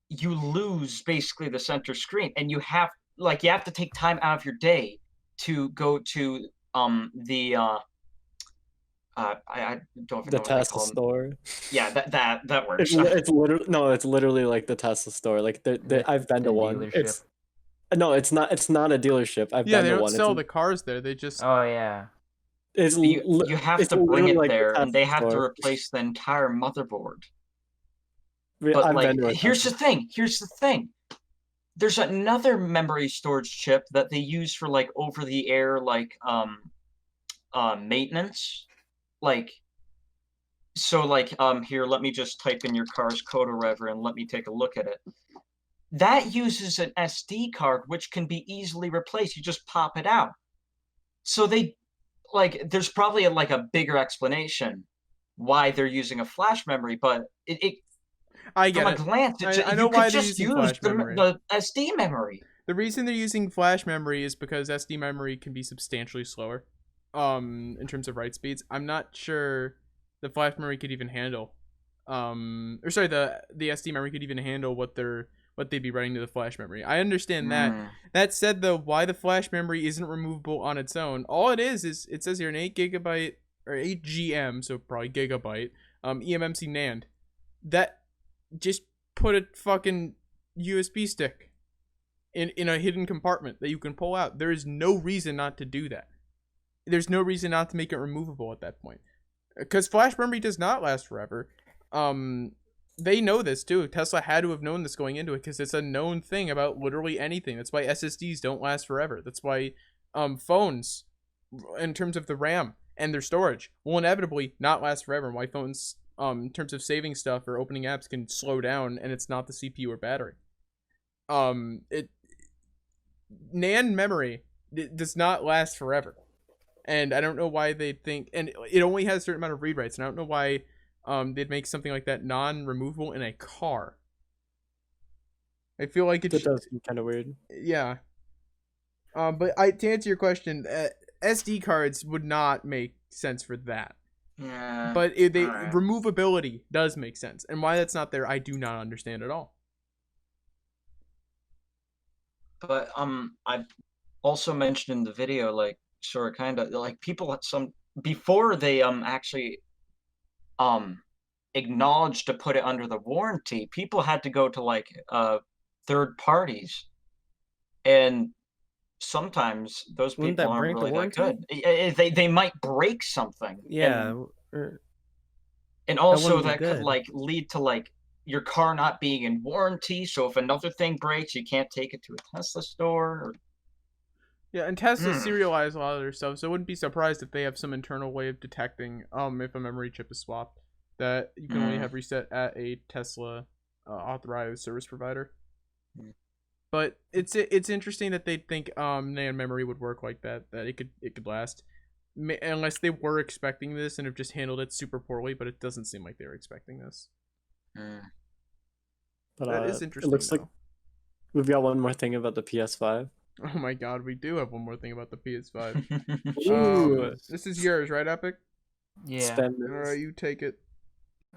you lose basically the center screen, and you have to take time out of your day to go to the I don't even The know what they Tesla call them. store. Yeah, that works. It's literally no, it's literally like the Tesla store. Like I've been The to one. dealership. It's no, it's not. It's not a dealership. I've Yeah, been they to don't one. sell the cars there. They just Oh yeah. You have to bring literally it like the there, and they Tesla have to store. replace the entire motherboard. But I've like, been to a here's the Tesla. thing. Here's the thing. There's another memory storage chip that they use for like over-the-air like maintenance. Like, so like here, let me just type in your car's code or whatever, and let me take a look at it. That uses an SD card, which can be easily replaced. You just pop it out. So they like, there's probably a bigger explanation why they're using a flash memory, but I from get a it. glance, I know you why could they're just using use flash memory. the SD memory. The reason they're using flash memory is because SD memory can be substantially slower, in terms of write speeds. I'm not sure the flash memory could even handle, or sorry, the SD memory could even handle what they'd be writing to the flash memory. I understand that. That said, though, why the flash memory isn't removable on its own? All it is it says here an 8 GB or 8 GM, so probably gigabyte, eMMC NAND. That just put a fucking USB stick in a hidden compartment that you can pull out. There is no reason not to do that. There's no reason not to make it removable at that point, because flash memory does not last forever. They know this too. Tesla had to have known this going into it, because it's a known thing about literally anything. That's why SSDs don't last forever. That's why phones, in terms of the RAM and their storage, will inevitably not last forever. And why phones, in terms of saving stuff or opening apps, can slow down, and it's not the CPU or battery. NAND memory does not last forever, and I don't know why they think, and it only has a certain amount of read writes, and I don't know why they'd make something like that non-removable in a car. I feel like it does seem kind of weird. Yeah. But to answer your question, SD cards would not make sense for that. Yeah. But Alright. removability does make sense, and why that's not there, I do not understand at all. But I also mentioned in the video, like, sort of kind of like, people before they actually acknowledged to put it under the warranty, people had to go to like third parties, and sometimes those Wouldn't people that aren't break the really that warranty? good. They might break something. Yeah. And also wouldn't be that could good. like lead to like your car not being in warranty. So if another thing breaks, you can't take it to a Tesla store. Yeah, and Tesla serialize a lot of their stuff, so I wouldn't be surprised if they have some internal way of detecting if a memory chip is swapped, that you can only have reset at a Tesla authorized service provider. But it's interesting that they think NAND memory would work like that it could last, unless they were expecting this and have just handled it super poorly. But it doesn't seem like they were expecting this. But that is interesting. It looks like we've got one more thing about the PS5. Oh my god, we do have one more thing about the PS5. Ooh. This is yours, right, Epic? Yeah. Alright, you take it.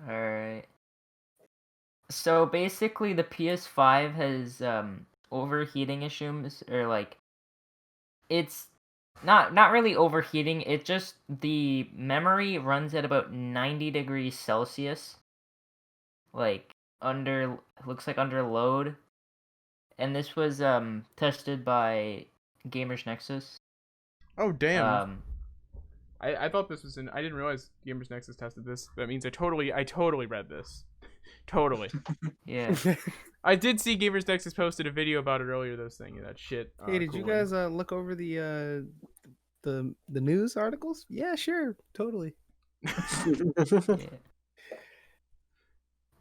Alright. So basically the PS5 has overheating issues, or like, it's not really overheating, it just, the memory runs at about 90 degrees Celsius, like looks like under load. And this was tested by GamersNexus. Oh damn. I thought this was I didn't realize GamersNexus tested this. That means I totally read this. Totally. Yeah. I did see GamersNexus posted a video about it earlier, though, saying that shit. Hey, did you guys look over the news articles? Yeah, sure, totally.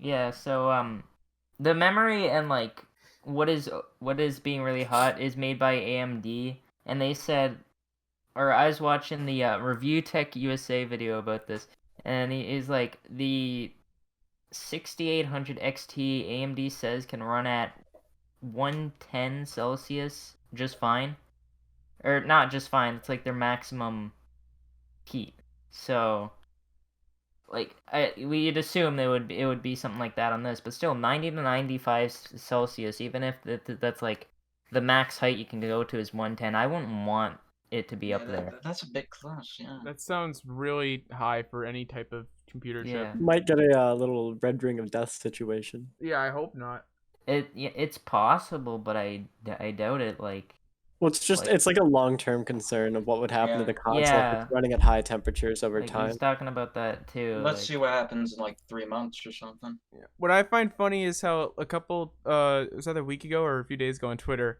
Yeah, so the memory and like what is being really hot is made by AMD, and they said, or I was watching the Review Tech USA video about this, and is like the 6800 XT AMD says can run at 110 Celsius just fine, or not just fine. It's like their maximum heat. So, like, we'd assume it would be something like that on this, but still 90 to 95 Celsius. Even if that's like the max height you can go to is 110. I wouldn't want it to be Yeah, up there. that's a bit close. Yeah. That sounds really high for any type of computer Yeah. chip. Might get a little red ring of death situation. Yeah, I hope not. It's possible, but I doubt it. Like, Well, it's just Like- it's like a long-term concern of what would happen to Yeah. the console if Yeah. it's running at high temperatures over like time. he's talking about that too. Let's like- see what happens in like 3 months or something. What I find funny is how a couple it was either a week ago or a few days ago on Twitter,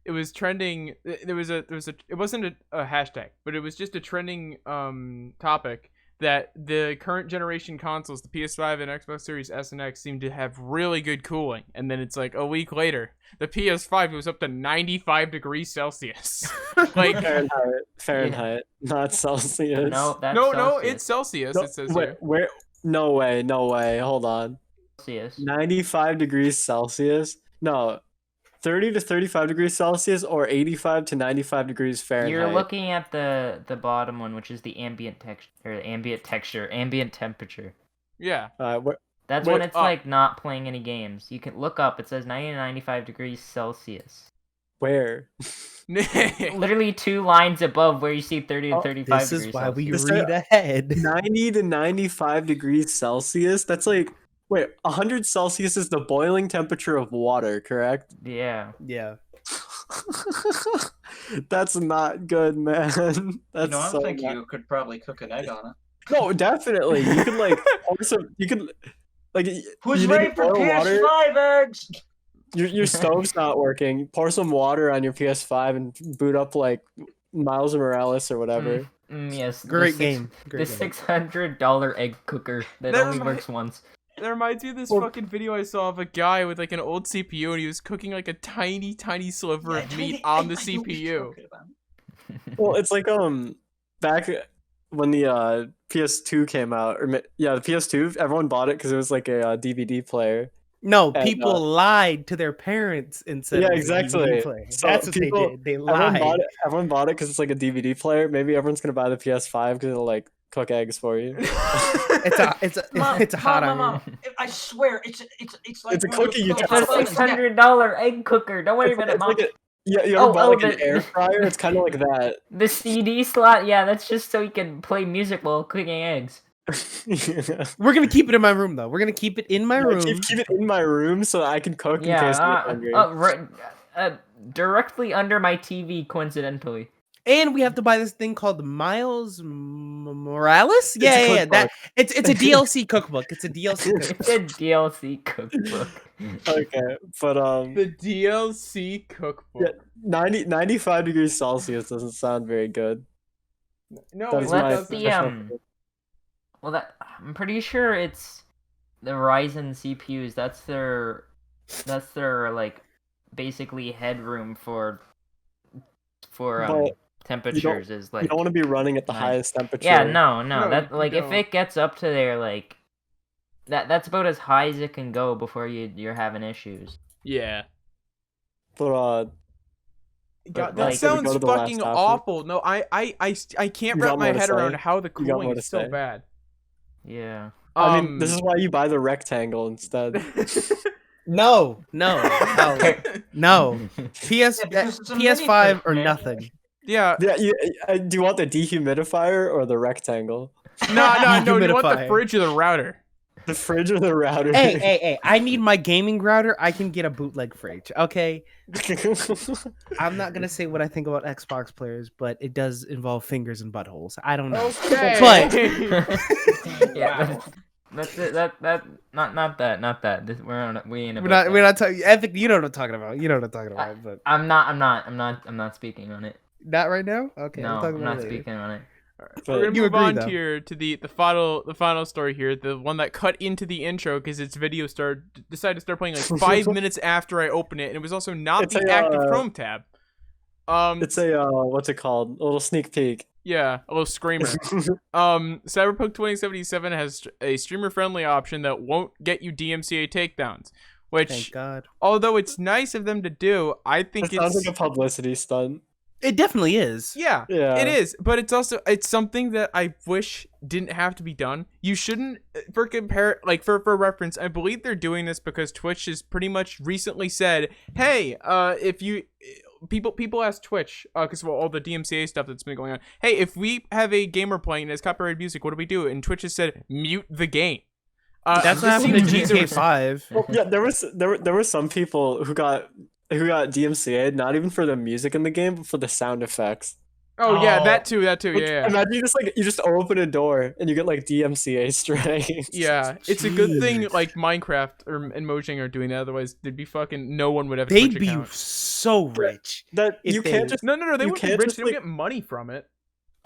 it was trending. There was a it wasn't a hashtag, but it was just a trending topic that the current generation consoles, the PS5 and Xbox Series S and X, seem to have really good cooling. And then it's like a week later, the PS5 was up to 95 degrees Celsius. Like Fahrenheit, not Celsius. No, that's no, Celsius. it's Celsius. No, It says wait, here. where? No way, no way. Hold on. Celsius. 95 degrees Celsius? No. 30 to 35 degrees Celsius or 85 to 95 degrees Fahrenheit. You're looking at the bottom one, which is the ambient ambient temperature. Yeah. That's Wait, when it's like not playing any games. You can look up. It says 90 to 95 degrees Celsius. Where? Literally 2 lines above where you see 30 to 35 This degrees is why we Celsius. read ahead. 90 to 95 degrees Celsius? That's like, wait, 100 Celsius is the boiling temperature of water, correct? Yeah. Yeah. That's not good, man. That's I so think bad. you could probably cook an egg on it. No, definitely. You could like also you could like Who's you need ready to for boil water. PS5 eggs? Your stove's not working. Pour some water on your PS5 and boot up like Miles Morales or whatever. Yes. Great game. Great The game. $600 egg cooker that That only remi- works once. That reminds me of this Well- fucking video I saw of a guy with like an old CPU and he was cooking like a tiny sliver of meat on the CPU. Well, it's like back when the PS2 came out, or the PS2, everyone bought it because it was like a DVD player. No, And, people lied to their parents and said Yeah, it was a DVD exactly. player. So That's what people- they did. They Everyone lied. bought it. Everyone bought it because it's like a DVD player. Maybe everyone's gonna buy the PS5 because it'll like cook eggs for you. It's a hot iron. Mom, I swear, it's like It's a one of cookie those utensil. It's a things that- $600 egg cooker. Don't worry about it, It's Mom. like you ever bought like an the- air fryer? It's kind of like that. The CD slot, yeah, that's just so you can play music while cooking eggs. We're gonna keep it in my room though. We're gonna keep it in my Yeah, room. keep it in my room so I can cook in case I get hungry. Right, directly under my TV, coincidentally. And we have to buy this thing called Miles Morales. a Yeah. cookbook. It's a DLC cookbook. It's a DLC cookbook. It's a DLC cookbook. Okay, but The DLC cookbook. Yeah. 95 degrees Celsius doesn't sound very good. No, That it is my Let's doesn't. see, Well, I'm pretty sure it's the Ryzen CPUs. That's their like basically headroom for But temperatures is You like. don't want to be running at the nice. highest temperature. Yeah, no, No, that you like if don't. it gets up to there, like that's about as high as it can go before you're having issues. Yeah. But God, like- that Should we sounds go to the last fucking topic? awful. No, I can't You wrap got my more to head around say? how the You got cooling more is to so say? bad. Yeah. I mean, this is why you buy the rectangle instead. No. No. PS Yeah, because it's a mini PS5 fridge, or man. nothing. Yeah. Yeah, do you want the dehumidifier or the rectangle? No. You want the Dehumidifier. fridge or the router? The fridge or the router? Hey! I need my gaming router. I can get a bootleg fridge. Okay. I'm not gonna say what I think about Xbox players, but it does involve fingers and buttholes. I don't know. Okay. Yeah. That's it. Not that. We ain't. We're about not. that. We're not talking. Epic. You know what I'm talking about. You know what I'm talking about. But I'm not speaking on it. not right now. Okay. No, we'll talk I'm about not it later. speaking on it. We're gonna You move agree, on though. here to the final story here, the one that cut into the intro because its video decided to start playing like 5 minutes after I opened it, and it was also not It's the a, active Chrome tab. It's a what's it called? A little sneak peek. Yeah, a little screamer. Cyberpunk 2077 has a streamer-friendly option that won't get you DMCA takedowns, Thank which, God. although it's nice of them to do, I It think sounds it's like a publicity stunt. It definitely is. yeah. Yeah. It is, but it's something that I wish didn't have to be done. You shouldn't for reference, I believe they're doing this because Twitch has pretty much recently said, "Hey, if you people ask Twitch because of all the DMCA stuff that's been going on. Hey, if we have a gamer playing and has copyrighted music, what do we do? And Twitch has said mute the game. That's what this happened to seems GTA 5. Well, yeah, there were some people who got DMCA'd not even for the music in the game, but for the sound effects. Oh yeah, Oh. that too. Like, Yeah. imagine you just open a door and you get like DMCA strikes. Yeah, it's a good thing Jeez. like Minecraft and Mojang are doing that. Otherwise, there'd be fucking no one would have a They'd Twitch be account. so rich. That If you they- can't just No, they you wouldn't be can't rich. just, They would like- get money from it.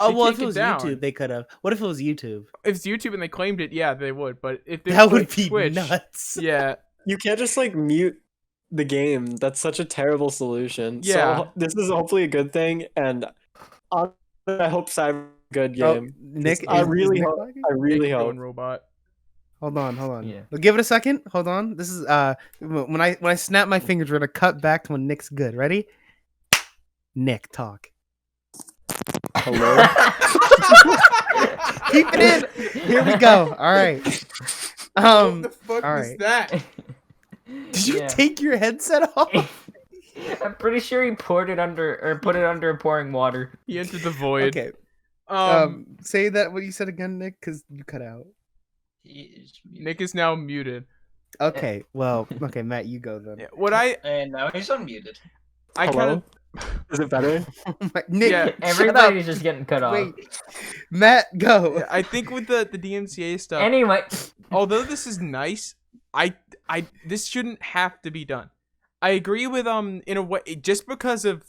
Oh They well, if take it it was down. YouTube, they could have. What if it was YouTube? If it's YouTube and they claimed it, yeah, they would. But if they That were, would like, be Twitch, nuts. yeah, you can't just like mute the game. That's such a terrible solution. Yeah. So this is hopefully a good thing, and I hope Cyber good Oh, game. Nick, I is really Nick hope. lagging? I really Nick hope. going robot. Hold on. Yeah. Give it a second. Hold on. This is when I snap my fingers, we're gonna cut back to when Nick's good. Ready? Nick, talk. Hello. Keep it in. Here we go. All right. What the fuck all was right. that? Did you Yeah. take your headset off? I'm pretty sure he put it under pouring water. He entered the void. Okay. Um, Say that what you said again, Nick, because you cut out. He is muted. Nick is now muted. Okay. Well. Okay, Matt, you go then. Yeah, what I And now he's unmuted. kind Hello? of Is it better? Nick, Yeah, shut Everybody's up. just getting cut off. Wait, Matt, go. I think with the DMCA stuff. Anyway, Although this is nice, I this shouldn't have to be done. I agree with in a way just because of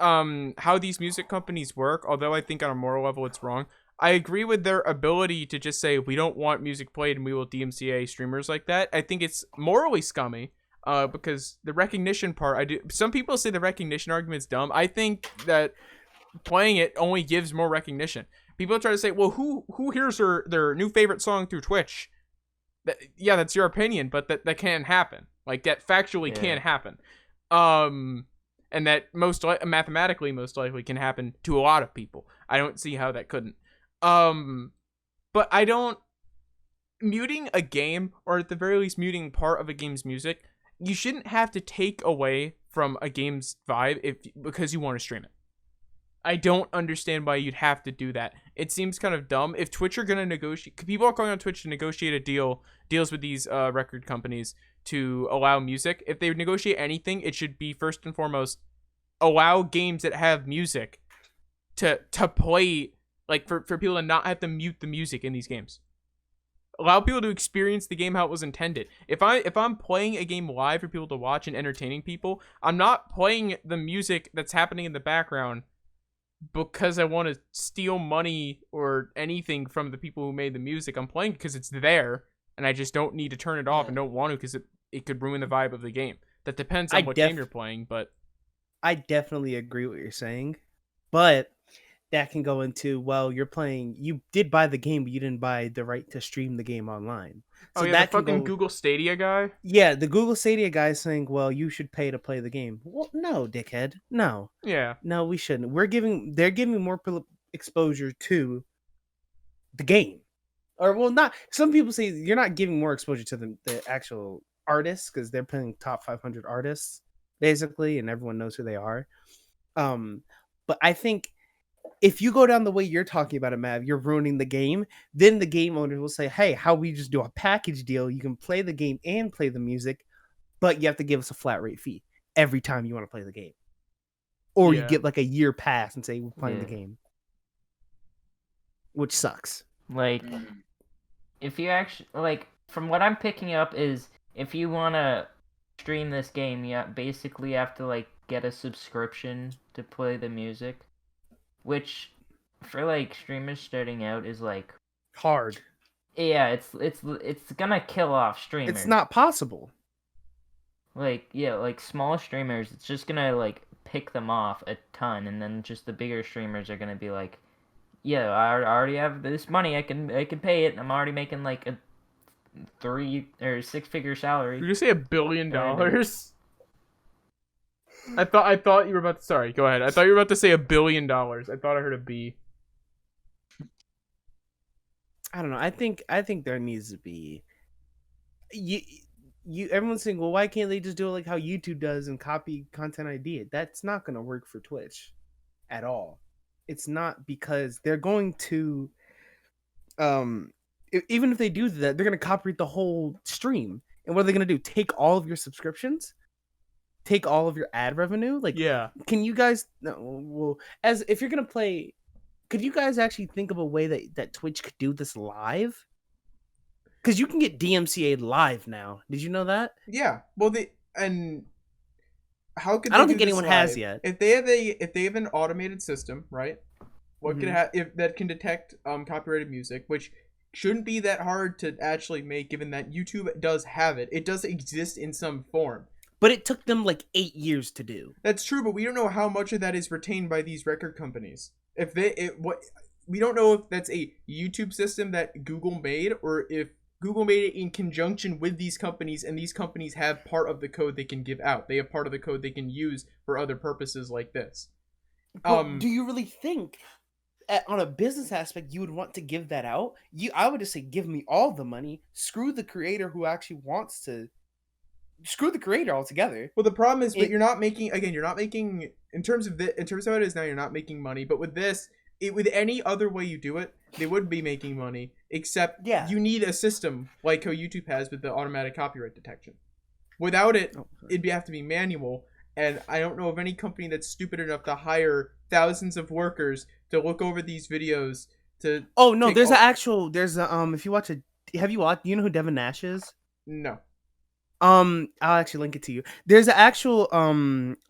how these music companies work, although I think on a moral level it's wrong. I agree with their ability to just say we don't want music played and we will DMCA streamers like that. I think it's morally scummy. Because the recognition part, some people say the recognition argument's dumb. I think that playing it only gives more recognition. People try to say, well, who hears their new favorite song through Twitch? Yeah, that's your opinion, but that can happen. Like, that factually can happen. And that mathematically most likely can happen to a lot of people. I don't see how that couldn't. But I don't... Muting a game, or at the very least muting part of a game's music, you shouldn't have to take away from a game's vibe because you want to stream it. I don't understand why you'd have to do that. It seems kind of dumb. If Twitch are going to negotiate... People are going on Twitch to negotiate deals with these record companies to allow music. If they negotiate anything, it should be first and foremost allow games that have music to play, like for people to not have to mute the music in these games. Allow people to experience the game how it was intended. If I'm playing a game live for people to watch and entertaining people, I'm not playing the music that's happening in the background because I want to steal money or anything from the people who made the music. I'm playing because it's there, and I just don't need to turn it off and don't want to because it could ruin the vibe of the game. That depends on what game you're playing, but... I definitely agree with what you're saying, but that can go into, well, you did buy the game, but you didn't buy the right to stream the game online. So the that can fucking go, Google Stadia guy? yeah, the Google Stadia guy is saying, well, you should pay to play the game. Well, no, dickhead. No, Yeah. we shouldn't. They're giving more exposure to the game. Or, well, not, some people say you're not giving more exposure to the actual artists because they're playing top 500 artists, basically, and everyone knows who they are. But I think if you go down the way you're talking about it, Mav, you're ruining the game. Then the game owners will say, hey, how we just do a package deal? You can play the game and play the music, but you have to give us a flat rate fee every time you want to play the game. Or you get like a year pass and say we're playing the game. Which sucks. like, if you actually, like, from what I'm picking up is, if you want to stream this game, you basically have to, like, get a subscription to play the music. Which, for, like, streamers starting out is, like... Hard. Yeah, it's gonna kill off streamers. It's not possible. Like, yeah, like, small streamers, it's just gonna, like, pick them off a ton, and then just the bigger streamers are gonna be like, yeah, I already have this money, I can pay it, and I'm already making, like, a 3 or 6-figure salary. Did you say $1 billion? I thought you were about to... Sorry, go ahead. I thought you were about to say $1 billion. I thought I heard a B. I don't know. I think there needs to be... everyone's saying, well, why can't they just do it like how YouTube does and copy content ID? That's not going to work for Twitch at all. It's not, because they're going to, even if they do that, they're going to copyright the whole stream. And what are they going to do? Take all of your subscriptions? Take all of your ad revenue? Like, Yeah. can you guys, no, well, as if you're going to play, could you guys actually think of a way that Twitch could do this live? Because you can get DMCA live now. Did you know that? Yeah. Well, how could I don't they think do this anyone has live? yet. If they have an automated system, right? What could if that can detect copyrighted music, which shouldn't be that hard to actually make, given that YouTube does have it. It does exist in some form. But it took them like 8 years to do. That's true, but we don't know how much of that is retained by these record companies. We don't know if that's a YouTube system that Google made, or if Google made it in conjunction with these companies, and these companies have part of the code they can give out. They have part of the code they can use for other purposes like this. Do you really think, on a business aspect, you would want to give that out? I would just say, give me all the money. Screw the creator who actually wants to. Screw the creator altogether. Well, the problem is, but you're not making in terms of how it is now. You're not making money, but with this. With any other way you do it, they would be making money, except you need a system like how YouTube has with the automatic copyright detection. Without it, it'd have to be manual, and I don't know of any company that's stupid enough to hire thousands of workers to look over these videos to... Oh, no, if you watch have you watched, you know who Devin Nash is? No. I'll actually link it to you. There's an actual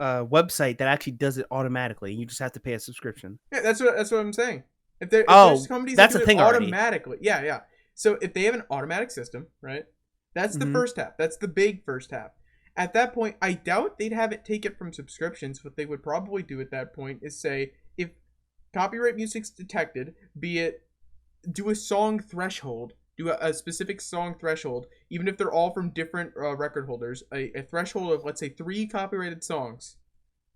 website that actually does it automatically. You just have to pay a subscription. Yeah, that's what I'm saying. If there's companies that's that a do thing it automatically. already. Yeah. So if they have an automatic system, right? That's the first half. That's the big first half. At that point, I doubt they'd have it take it from subscriptions. What they would probably do at that point is say, if copyright music's detected, be it do a song threshold, do a specific song threshold, even if they're all from different record holders, a threshold of, let's say, 3 copyrighted songs.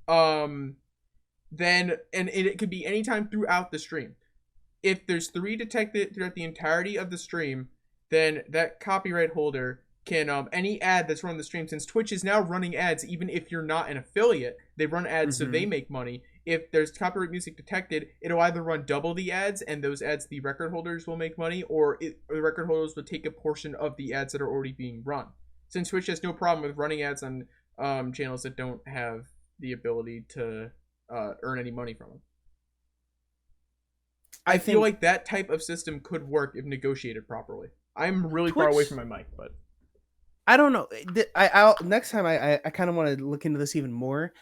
Then, and it could be anytime throughout the stream. If there's 3 detected throughout the entirety of the stream, then that copyright holder can, any ad that's run on the stream, since Twitch is now running ads, even if you're not an affiliate, they run ads so they make money. If there's copyright music detected, it'll either run double the ads, and those ads the record holders will make money, or the record holders will take a portion of the ads that are already being run. Since Twitch has no problem with running ads on channels that don't have the ability to earn any money from them. I feel like that type of system could work if negotiated properly. I'm really far away from my mic, but... I don't know. I'll next time I kind of want to look into this even more,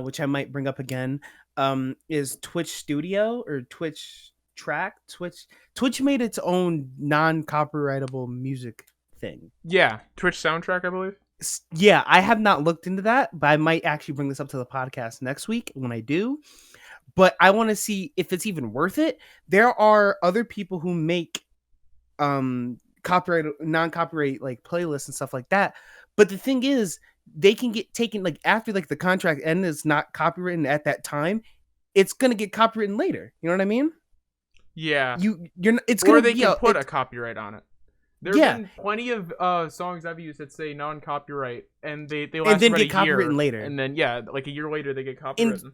which I might bring up again. Is Twitch Studio or Twitch Track? Twitch made its own non-copyrightable music thing. Yeah, Twitch Soundtrack, I believe. Yeah, I have not looked into that, but I might actually bring this up to the podcast next week when I do. But I want to see if it's even worth it. There are other people who make copyright, non-copyright like playlists and stuff like that, but the thing is, they can get taken like after like the contract end is not copywritten at that time, it's gonna get copywritten later. You know what I mean? Yeah. It's gonna they can put a copyright on it. There's been plenty of songs I've used that say non-copyright, and they last and then about get a year, copywritten later, and then like a year later they get copywritten.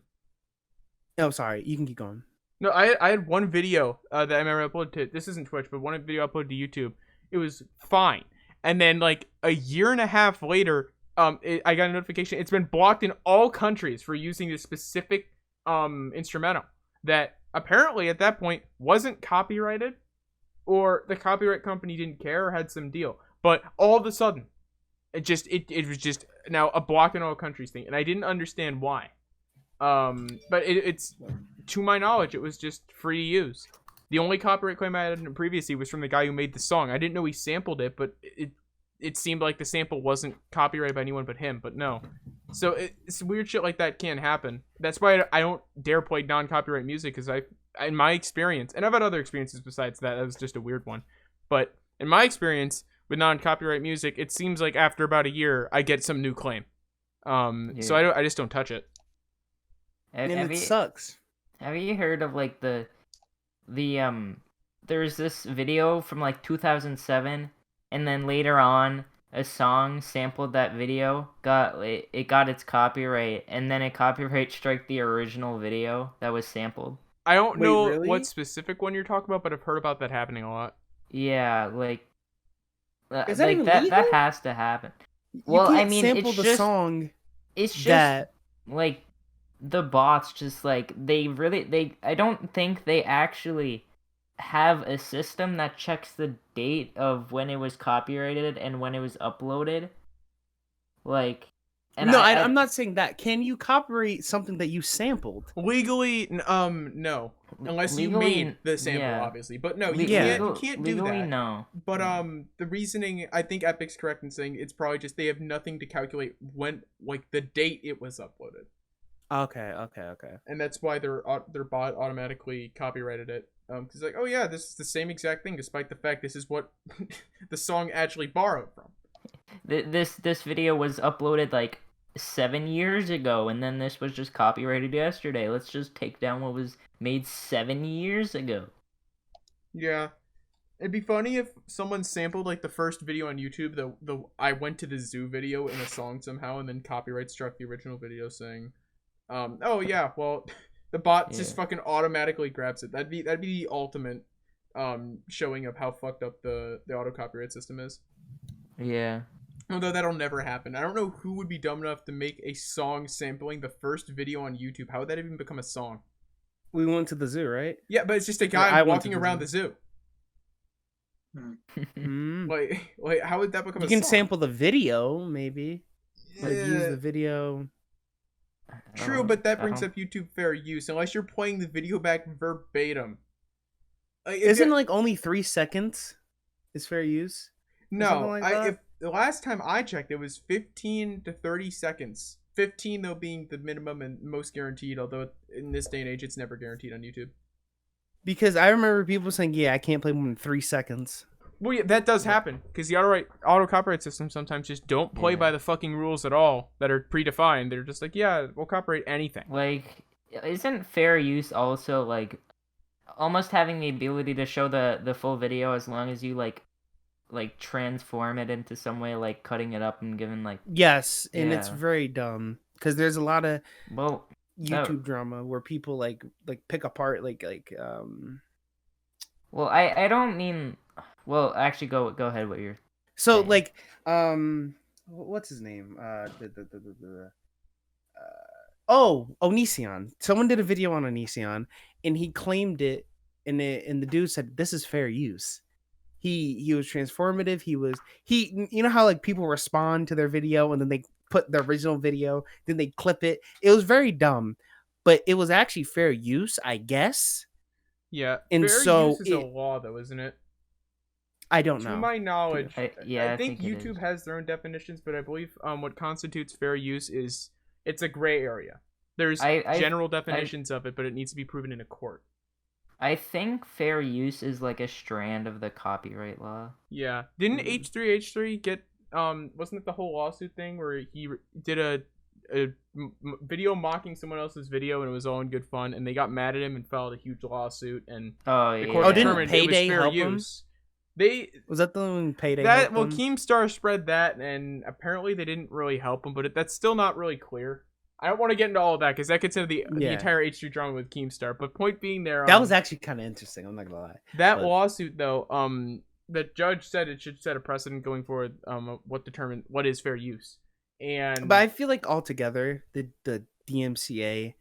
Oh, sorry, you can keep going. No, I had one video that I remember uploaded to. This isn't Twitch, but one video uploaded to YouTube. It was fine, and then like a year and a half later, I got a notification. It's been blocked in all countries for using this specific instrumental that apparently at that point wasn't copyrighted, or the copyright company didn't care or had some deal. But all of a sudden, it was just now a block in all countries thing, and I didn't understand why. But it's to my knowledge, it was just free to use. The only copyright claim I had previously was from the guy who made the song. I didn't know he sampled it, but it seemed like the sample wasn't copyrighted by anyone but him. But no, so it's weird shit like that can happen. That's why I don't dare play non-copyright music, because in my experience, and I've had other experiences besides that. That was just a weird one, but in my experience with non-copyright music, it seems like after about a year, I get some new claim. So I just don't touch it. And it sucks. Have you heard of like there's this video from like 2007, and then later on a song sampled that video, it got its copyright, and then a copyright strike the original video that was sampled. I don't Wait, know really? what specific one you're talking about, but I've heard about that happening a lot. Yeah, like Is that even that legal? has to happen. You Well, I can't mean, sample it's the just song it's just that. like the bots just like they I don't think they actually have a system that checks the date of when it was copyrighted and when it was uploaded. Like, and No, I'm not saying that. Can you copyright something that you sampled? Legally, no, unless you legally, made the sample, yeah. obviously. But no, Le- you Yeah. can't do legally, that. no. But No. the reasoning, I think Epic's correct in saying it's probably just they have nothing to calculate when, like, the date it was uploaded, Okay. and that's why their bot automatically copyrighted it. Because like, oh yeah, this is the same exact thing, despite the fact this is what the song actually borrowed from. This video was uploaded like 7 years ago, and then this was just copyrighted yesterday. Let's just take down what was made 7 years ago. Yeah. It'd be funny if someone sampled like the first video on YouTube, the I went to the zoo video in a song somehow, and then copyright struck the original video saying, oh yeah, well, the bot just fucking automatically grabs it. That'd be the ultimate showing of how fucked up the auto copyright system is. Yeah. Although that'll never happen. I don't know who would be dumb enough to make a song sampling the first video on YouTube. How would that even become a song? We went to the zoo, right? Yeah, but it's just a I guy went walking to the around zoo. the zoo. Mm. Like, how would that become You a can song? sample the video, maybe. Like use Yeah. the video. True, but that brings up YouTube fair use, unless you're playing the video back verbatim. Like, Isn't like only 3 seconds is fair use? no? something like that? If the last time I checked, it was 15 to 30 seconds. 15 though being the minimum and most guaranteed. Although in this day and age, it's never guaranteed on YouTube. Because I remember people saying, "Yeah, I can't play more than 3 seconds." Well, yeah, that does happen because the auto copyright systems sometimes just don't play by the fucking rules at all that are predefined. They're just like, yeah, we'll copyright anything. Like, isn't fair use also like almost having the ability to show the full video as long as you like transform it into some way, like cutting it up and giving like Yes, and it's Yeah. very dumb because there's a lot of well YouTube drama where people like pick apart well I don't mean well actually go ahead with your So Dang. like what's his name? Onision. Someone did a video on Onision and he claimed it and the dude said this is fair use. He was transformative. He you know how like people respond to their video and then they put the original video, then they clip it. It was very dumb, but it was actually fair use, I guess. Yeah, And fair so use is a law, though, isn't it? I don't To know. my knowledge, I I think think it YouTube is. has their own definitions, but I believe what constitutes fair use is it's a gray area. There's general definitions of it, but it needs to be proven in a court. I think fair use is like a strand of the copyright law. Yeah, didn't Mhm. H3H3 get wasn't it the whole lawsuit thing where he did a video mocking someone else's video and it was all in good fun, and they got mad at him and filed a huge lawsuit, and Oh the yeah. court Oh, didn't determined it was Payday fair help him? use. They Was that the one Payday? that helped well, them? Keemstar spread that, and apparently they didn't really help him, but that's still not really clear. I don't want to get into all of that because that gets into the Yeah. entire H3 drama with Keemstar. But point being, there That was actually kind of interesting. I'm not gonna lie. that but- lawsuit though. The judge said it should set a precedent going forward. What is fair use, and But I feel like altogether, the DMCA,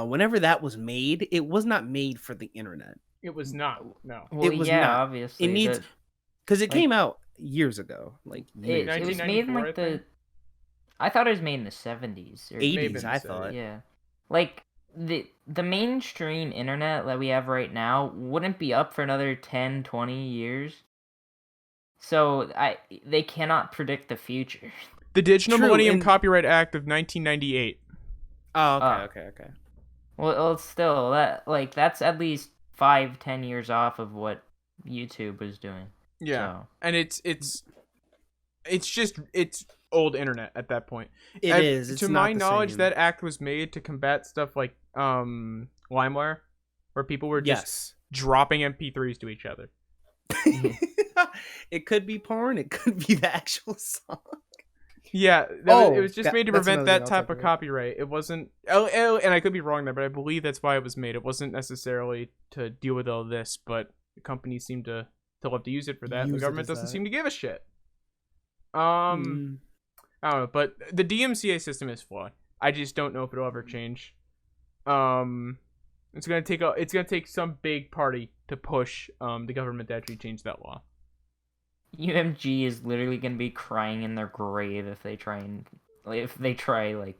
whenever that was made, it was not made for the internet it was not. No, Well, it was yeah, not. obviously. It needs because it Like- came out years ago, like It years was ago. made in 1994, like I think. I thought it was made in the 70s or 80s. been I said, thought. Yeah. Like the mainstream internet that we have right now wouldn't be up for another 10, 20 years. So they cannot predict the future. the Digital True, Millennium and- Copyright Act of 1998. Oh, okay, Ah. okay. Well, still that's at least 5-10 years off of what YouTube was doing. Yeah, So. and it's old internet at that point. It is. It's to not my the knowledge, same. that act was made to combat stuff like LimeWire, where people were just yes. dropping MP3s to each other. It could be porn. It could be the actual song. Yeah, it was just made to that's prevent another thing that I'll type talk of about. copyright. It wasn't. Oh, and I could be wrong there, but I believe that's why it was made. It wasn't necessarily to deal with all this, but the companies seem to love to use it for that. And the Use it government as doesn't that. seem to give a shit. Mm. I don't know, but the DMCA system is flawed. I just don't know if it'll ever change. It's gonna take some big party to push the government to actually change that law. UMG is literally gonna be crying in their grave if they try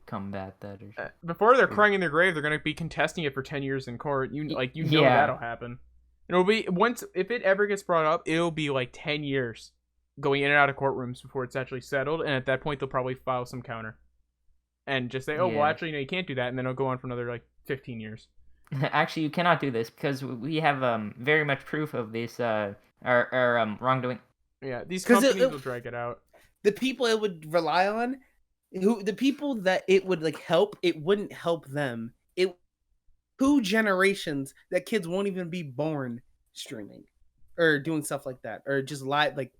combat that. Or something. Before they're crying in their grave, they're gonna be contesting it for 10 years in court. You know Yeah. that'll happen. It'll be if it ever gets brought up, it'll be like 10 years going in and out of courtrooms before it's actually settled, and at that point they'll probably file some counter and just say, oh well, Yeah. actually no, you can't do that, and then it'll go on for another like 15 years. Actually, you cannot do this because we have very much proof of this our wrongdoing. Yeah, these 'Cause companies will drag it out. The people it would rely on, the people that it would like help, it wouldn't help them. It 2 generations that kids won't even be born streaming or doing stuff like that, or just live like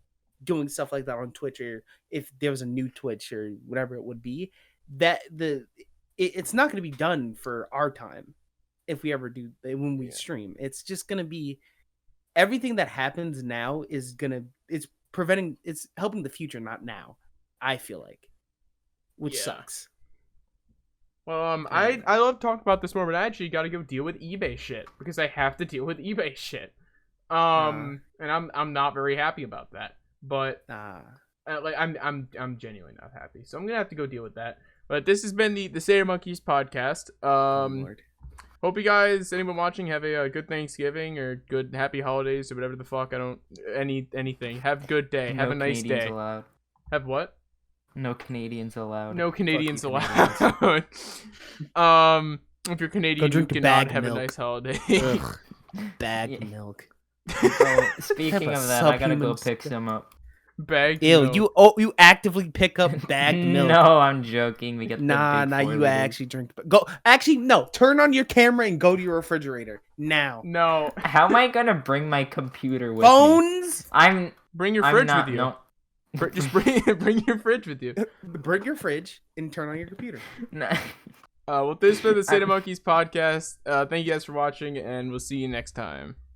doing stuff like that on Twitch, or if there was a new Twitch or whatever it would be. It's not going to be done for our time if we ever do when we stream. It's just going to be everything that happens now is it's helping the future, not now. I feel like, which sucks. Well, I love talking about this more, but I actually got to go deal with eBay shit because I have to deal with eBay shit. And I'm not very happy about that. But like I'm genuinely not happy, so I'm gonna have to go deal with that. But this has been the SATAMonkeys podcast. Lord. Hope you guys, anyone watching, have a good Thanksgiving or good happy holidays or whatever the fuck. I don't anything. Have a good day. Have a nice Canadians day. Allowed. Have what? No Canadians allowed. No Canadians you, allowed. If you're Canadian, you drink the cannot bag have milk. a nice holiday. Ugh. Bag Yeah. milk. Oh, speaking a of that, I gotta go subhuman pick some up. Bag Ew, milk. you actively pick up bagged milk. No, I'm joking. We get the Nah, big you 4 liters. actually drink. Go. Actually, no. Turn on your camera and go to your refrigerator now. No, How am I gonna bring my computer with me? Phones. bring your I'm fridge not. with you. No, Just bring your fridge with you. Bring your fridge and turn on your computer. no. Well, this has been the SATAMonkeys podcast. Thank you guys for watching, and we'll see you next time.